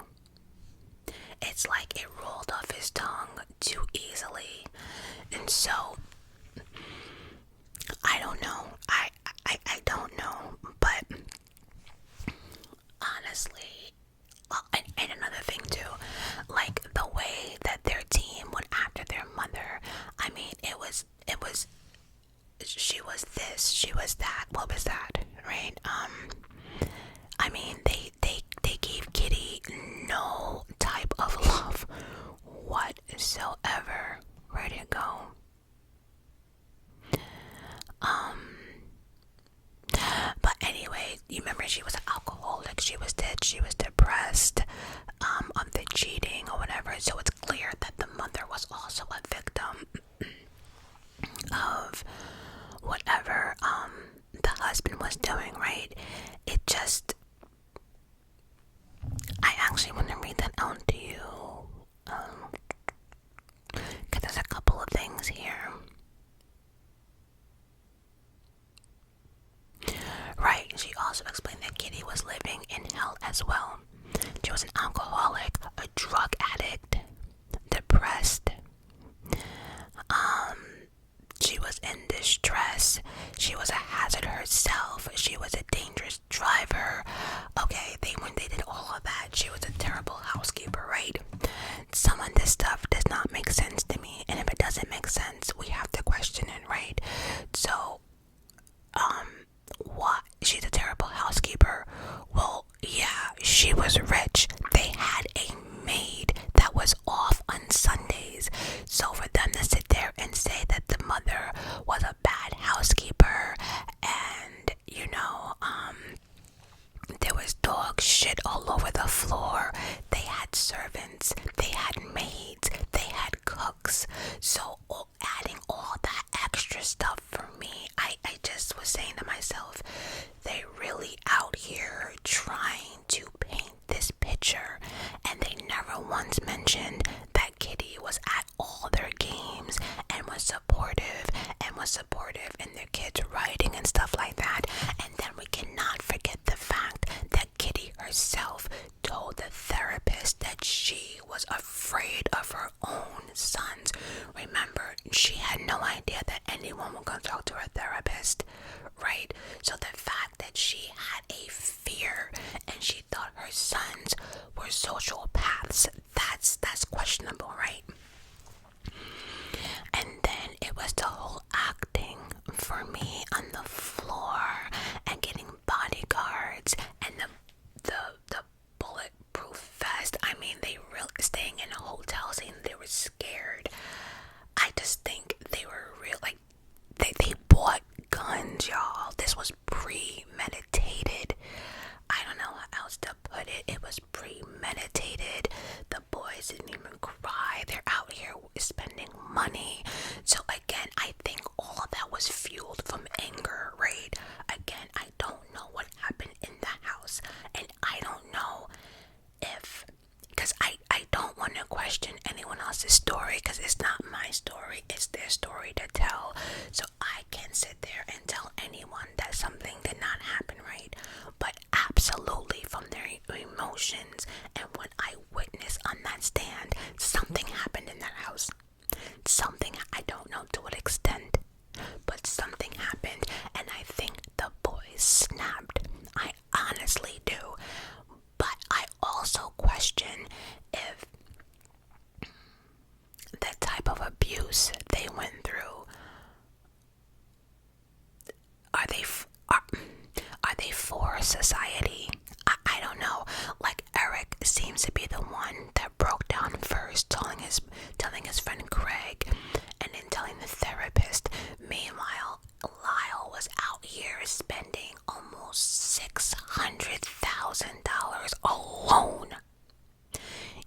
It's like it rolled off his tongue too easily. And so, I don't know. I don't know. But, honestly, and another thing too, like the way that their team went after their mother, I mean, it was, she was this, she was that, what was that, right? I mean, they gave Kitty no type of love whatsoever. Where'd it go? But anyway, you remember she was an alcoholic, she was dead, she was depressed, of the cheating or whatever. So it's clear that the mother was also a victim of whatever the husband was doing, right? It just, I actually want to read that out to you, because there's a couple of things here. Right, she also explained that Kitty was living in hell as well. She was an alcoholic, a drug addict, depressed. She was in distress. She was a hazard herself. She was a dangerous driver. Okay, when they did all of that, she was a terrible housekeeper, right? Some of this stuff does not make sense to me, and if it doesn't make sense, we have to question it, right? So, what? She's a terrible housekeeper. Well, yeah, she was rich. They had a maid that was off on Sundays. So for them to sit there and say that the mother was a bad housekeeper, and there was dog shit all over the floor. They had servants, they had maids, they had cooks. So adding all that extra stuff for me, I just was saying to myself, they really out here trying to paint this picture, and they never once mentioned that Kitty was at all their games and was supportive in their kids' writing and stuff like that. And then we cannot forget the fact that Kitty herself told the therapist that she was afraid of her own sons. Remember, she had no idea that anyone would go talk to her therapist, right? So the fact that she had a fear and she thought her sons were sociopaths, that's questionable, right? And then it was the whole acting for me on the floor and getting bodyguards and the bulletproof vest. I mean, they really staying in a hotel saying they were scared. I just think they were real, like they bought guns, y'all. This was premeditated. I don't know how else to put it. It was premeditated. The boys didn't even cry. They're out here spending money. So again, I think all of that was fueled from anger, right? Again, I don't know what happened in the house, and I don't know if, because I don't want to question anyone else's story, because it's not my story, it's their story to tell. So I can sit there and tell anyone that something did not happen, right? But absolutely, from their emotions and what I witnessed on that stand, something happened in that house. Something, I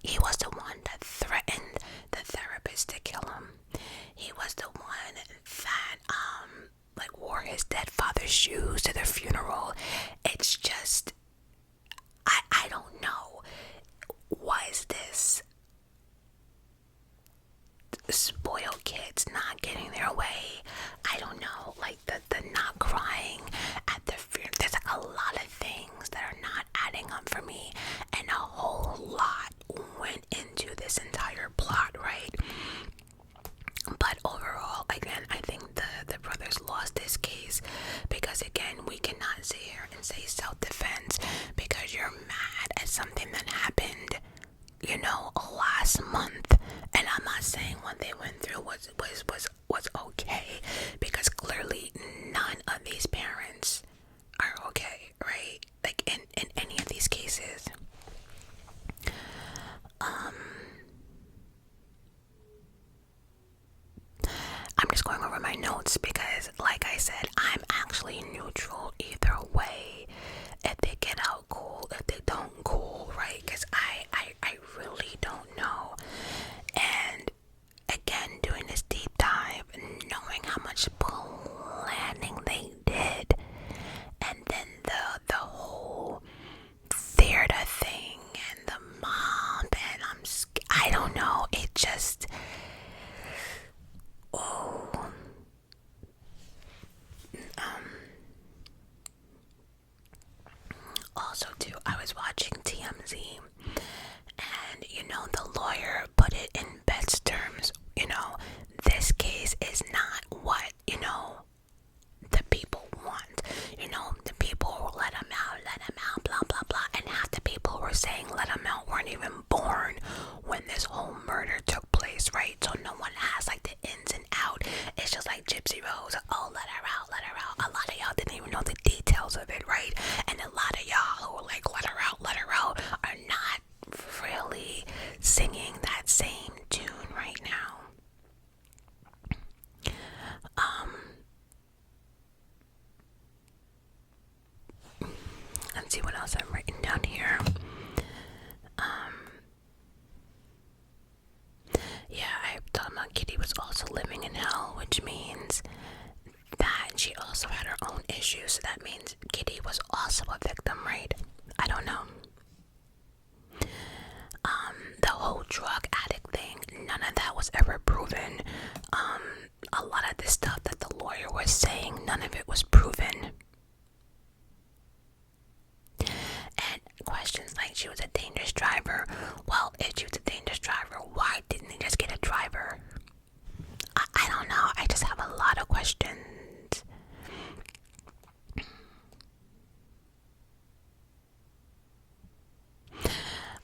He was the one that threatened the therapist to kill him. He was the one that like wore his dead father's shoes to the funeral. It's just I don't know. Was this spoiled kids not getting their way? I don't know. Like the not crying at the funeral. There's like a lot of things that are not adding up for me, and a whole lot went into this entire plot, right? But overall, again, I think the brothers lost this case because, again, we cannot sit here and say self-defense because you're mad at something that happened, last month. And I'm not saying what they went through was okay, because clearly none of these parents are okay, right? Like in any of these cases. I'm just going over my notes because, like I said, I'm actually neutral either way. If they get out, cool. If they don't, cool, right? Because I really don't know. And again, doing this deep dive, knowing how much planning they did, and then the whole theater thing and the mom, and I don't know. It just. Oh, also too, I was watching TMZ, and the lawyer put it in Beth's terms. This case is not what the people want. The people will let him out, blah blah blah, and half the people who were saying let him out weren't even born when this whole murder took place, right? So no one has like the ins and out. It's just like Gypsy Rose. Oh, let her out, let her out. A lot of y'all didn't even know the details of it, right? And a lot of y'all who were like let her out, are not really singing that same tune right now. Let's see what else I'm writing down here. Yeah, I thought about Kitty was also living in hell, which means that she also had her own issues. So that means Kitty was also a victim, right? I don't know. The whole drug addict thing, none of that was ever proven. A lot of the stuff that the lawyer was saying, none of it was proven. And questions like she was a dangerous driver. Well, if she was a dangerous driver, why didn't they just get a driver? I don't know. I just have a lot of questions.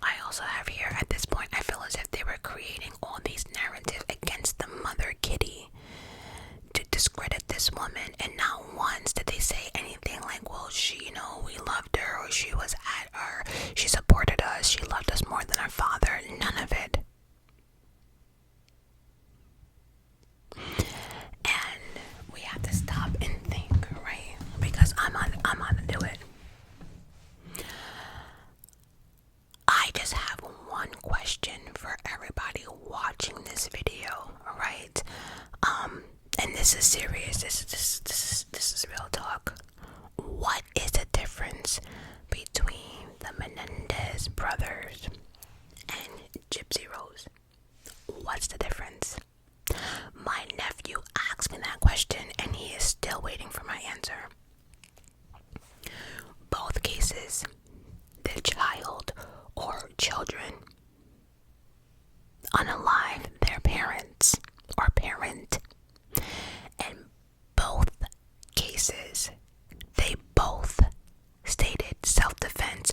I also have here, at this point, I feel as if they were creating all these narratives against the mother, Kitty, to discredit this woman, and not once did they say anything like, well, she, we loved her, or she was at her, she supported us, she loved us more than our father. None of it. And we have to stop and think, right? Because I'm on to do it. I just have one question for everybody watching this video, right? And this is serious. This is real talk. What is the difference between the Menendez brothers and Gypsy Rose? What's the difference? My nephew asked me that question, and he is still waiting for my answer. Both cases, the child or children unalive their parents or parent. In both cases, they both stated self-defense,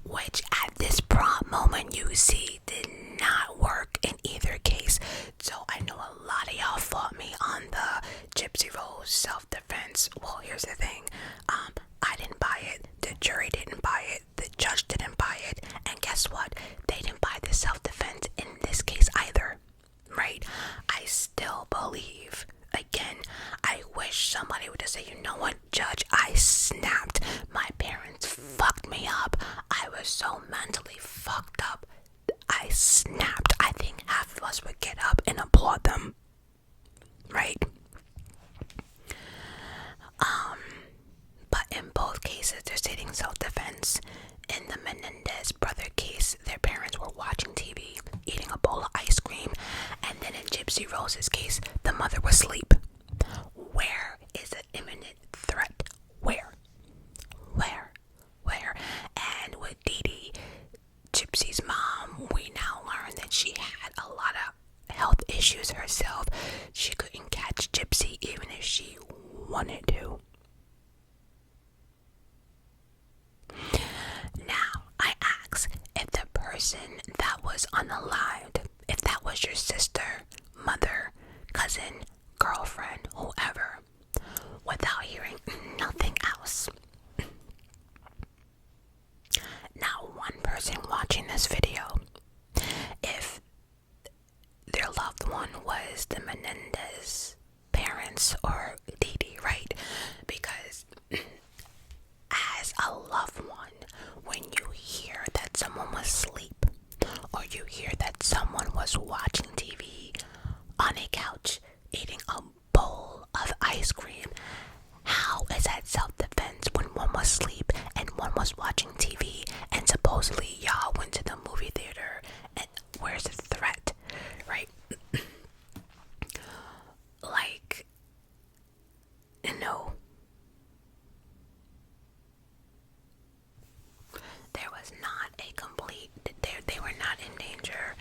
which at this prompt moment you see did not work in either case. So I know a lot of y'all fought me on the Gypsy Rose self-defense. Well, here's the thing. I didn't buy it. The jury didn't buy it. The judge didn't buy it. And guess what? They didn't buy the self-defense in this case either. Right? I still believe. Again, I wish somebody would just say, you know what, Judge, I snapped. My parents fucked me up. I was so mentally fucked up. I snapped. I think half of us would get up and applaud them, right? But in both cases, they're stating self-defense. In the Menendez brother case, their parents were watching TV, eating a bowl of ice cream, and then in Gypsy Rose's case, the mother was asleep. Where is the imminent threat? Where? And with Dee Dee, Gypsy's mom, we now learn that she had a lot of health issues herself. She couldn't catch Gypsy even if she wanted to. Now, I ask, if the person that was unalived, if that was your sister, mother, cousin, girlfriend, whoever, without hearing nothing else, now one person watching this video, if their loved one was the Menendez parents or Dee Dee, right? Because as a loved one, when you hear that someone was asleep, or you hear that someone was watching TV on a couch eating a bowl of ice cream, how is that self-defense when one was asleep and one was watching TV and supposedly y'all went to the movie theater? And where's the threat, right? Like, no. There was not a complete, they were not in danger.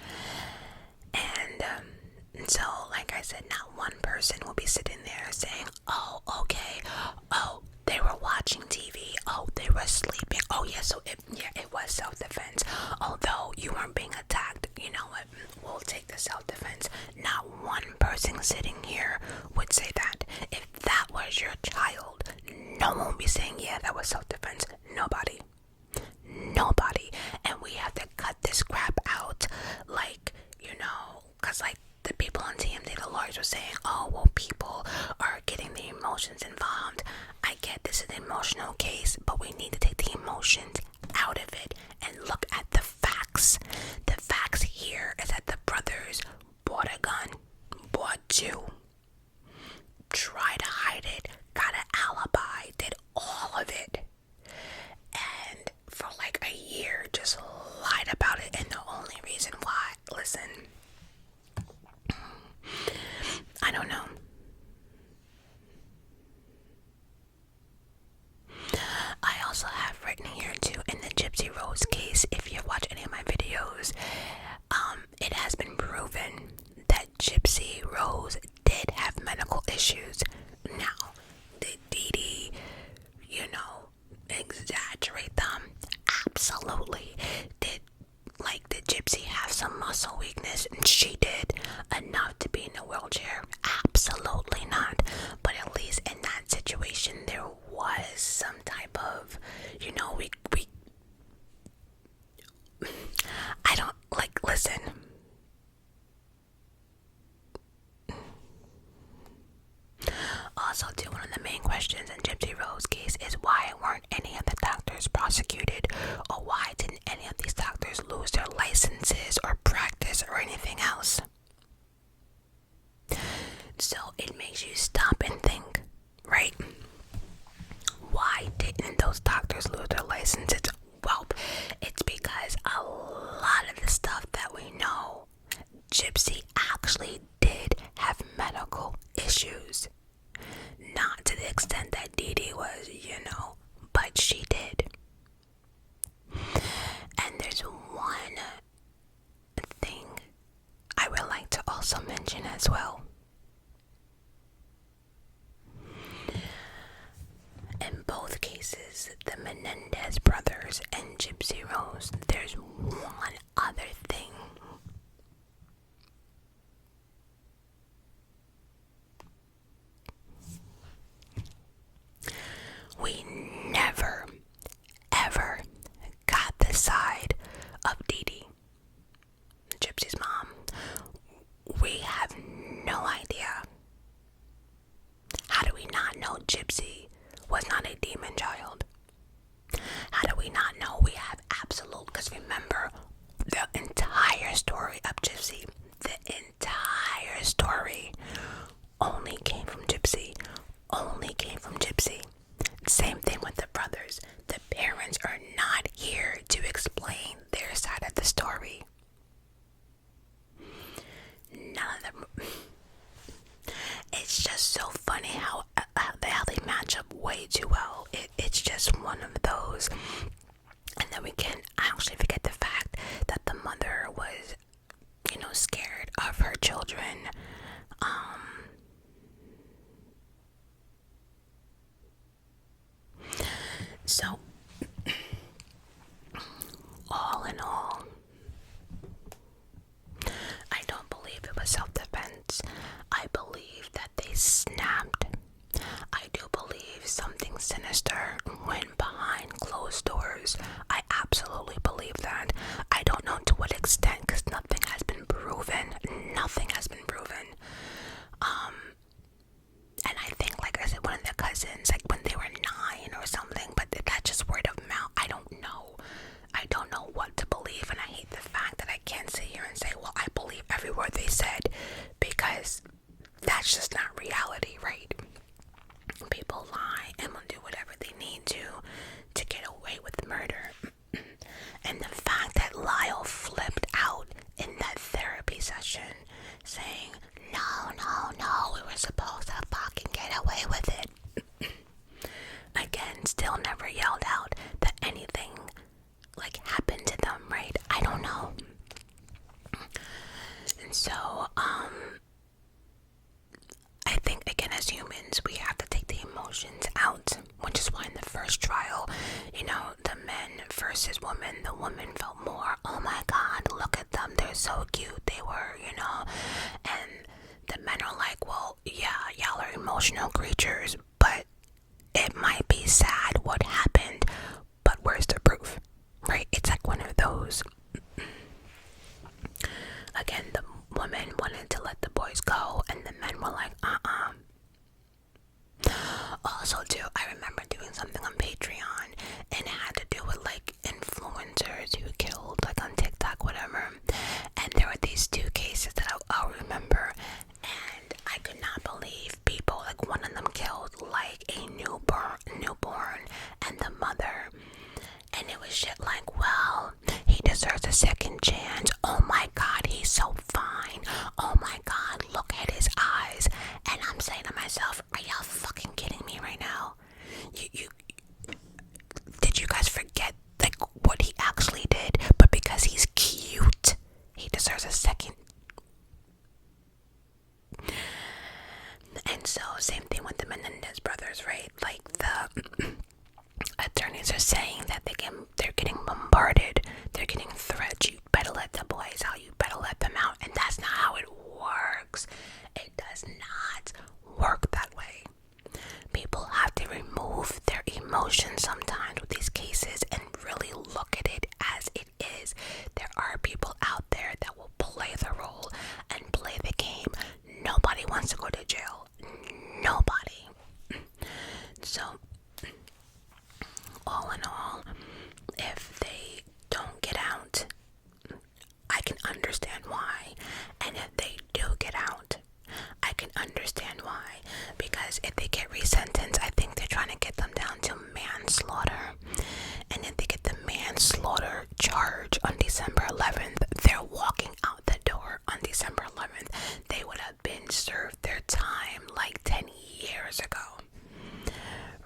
And so, like I said, not one person will be sitting there saying, oh, okay, oh, they were watching TV, oh, they were sleeping, oh, yeah, so it was self-defense. Although you weren't being attacked, you know what, we'll take the self-defense. Not one person sitting here would say that. If that was your child, no one would be saying, yeah, that was self-defense. Nobody. And we have to cut this crap out, like, you know, because like the people on TMZ, the lawyers were saying, oh, well, people are getting the emotions involved. I get this is an emotional case, but we need to take the emotions out of it and look at the facts. The facts here is that the brothers bought a gun, bought two, tried to hide it, got an alibi, did all of it, and for like a year just lied about it. And the only reason why, listen, I don't know. I also have written here too, in the Gypsy Rose case, if you've watched any of my videos, it has been proven that Gypsy Rose did have medical issues. Now, did Dee Dee, you know, exaggerate them? Absolutely. Did Gypsy have some muscle weakness? She did. Enough to be in a wheelchair? Absolutely not. But at least in that situation, there was some type of, you know, we I don't, like, listen. Also, too, one of the main questions in Gypsy Rose's case is why weren't any of the doctors prosecuted, or why didn't any of these doctors lose their licenses or practice or anything else? So it makes you stop and think, right? Why didn't those doctors lose their licenses? Well, it's because a lot of the stuff that we know, Gypsy actually did have medical issues. Not to the extent that Dee Dee was, you know, but she did. And there's one thing I would like to also mention as well. In both cases, the Menendez brothers and Gypsy Rose, there's one other thing. We never, ever got the side of Dee Dee, Gypsy's mom. We have no idea. How do we not know Gypsy was not a demon child? How do we not know? We have absolute, because remember, Same thing with the brothers. The parents are not here to explain their side of the story. None of them. It's just so funny how they match up way too well. It's just one of those. And then we can actually forget the fact that the mother was, scared of her children. So, all in all, I don't believe it was self-defense. I believe that they snapped. I do believe something sinister went behind closed doors. I absolutely believe that. I don't know to what extent, because nothing has been proven. Nothing has been proven. And I think, like I said, one of their cousins, like when they were 9 or something, but that's just word of mouth. I don't know. I don't know what to believe, and I hate the fact that I can't sit here and say, well, I believe every word they said, because that's just not reality, right? People lie and will do whatever they need to get away with murder. And the fact that Lyle flipped out in that therapy session saying, no, we were supposed to fucking get away with it. Again, still never yelled out that anything like happened to them, right? I don't know. And so, I think, again, as humans, we have to take the emotions out, which is why in the first trial, the men versus women, the women felt more, oh my god, look at them, they're so cute, they were, and the men are like, well, yeah, y'all are emotional creatures, but it might be sad what happened, but where's the proof, right? It's like one of those. Again, the women wanted to let the boys go, and the men were like, Also, too, I remember doing something on Patreon, and it had to do with, like, influencers who killed, like, on TikTok, whatever, and there were these 2 cases that I'll remember, and I could not believe people, like, one of them killed, like, a newborn, and the mother, and it was shit like, well, he deserves a second chance, oh my god, he's so fine, oh my god, look at his eyes, and I'm saying to myself, are y'all fucking kidding me right now? Did you guys forget, like, what he actually did, but because he's cute, he deserves a second? And so, same thing with the Menendez brothers, right? Like, the attorneys are saying that they're getting bombarded, they're getting threats, you better let the boys out, you better let them out, and that's not how it works. It does not work that way. People have to remove their emotions sometimes with these cases and really look at it as it is. There are people out there that will play the role and play the game. Nobody wants to go to jail. Nobody. So, all in all, if they don't get out, I can understand why. And if they do get out, I can understand why. Because if they get resentenced, I think they're trying to get them down to manslaughter. And if they get the manslaughter charge on December 11th, they're walking out the door on December 11th. They would have been served their time like 10 years ago.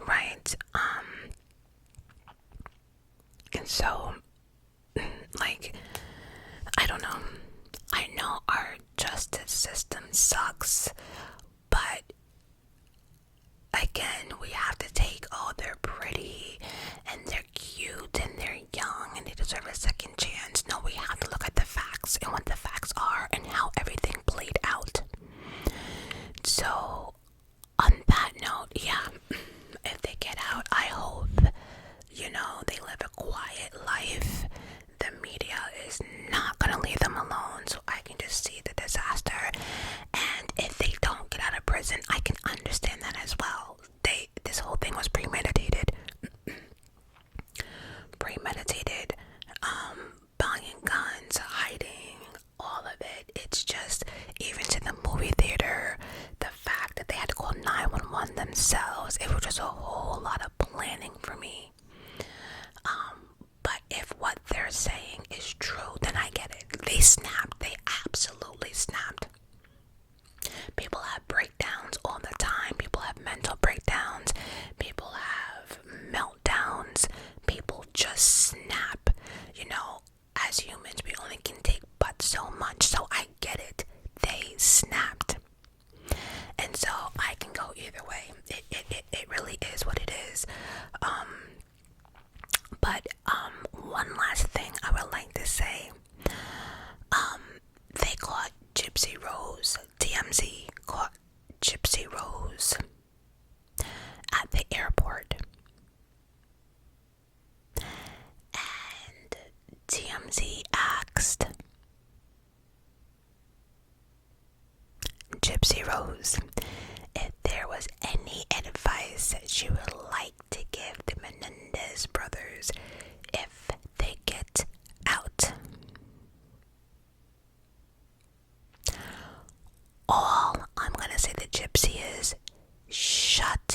Right? And so, like, I don't know. I know our justice system sucks, but again, we have to take, oh, they're pretty and they're cute and they're young and they deserve a second chance. No, we have to look at the facts and what the facts are and how everything played out. So, on that note, yeah, if they get out, I hope, they live a quiet life. The media is not going to leave them alone, so I can just see the disaster. And if they don't get out of prison, I can understand that as well. This whole thing was premeditated. Buying guns, snapped. They absolutely snapped. People have breakdowns all the time. People have mental breakdowns. People have meltdowns. People just snap. You know, as humans, we only can take but so much. So I get it. They snapped. And so I can go either way. It really is what it is. But one last thing I would like to say. They caught Gypsy Rose. TMZ caught Gypsy Rose at the airport. And TMZ asked Gypsy Rose if there was any advice that she would like to give the Menendez brothers if they get out. All I'm gonna say to Gypsy is shut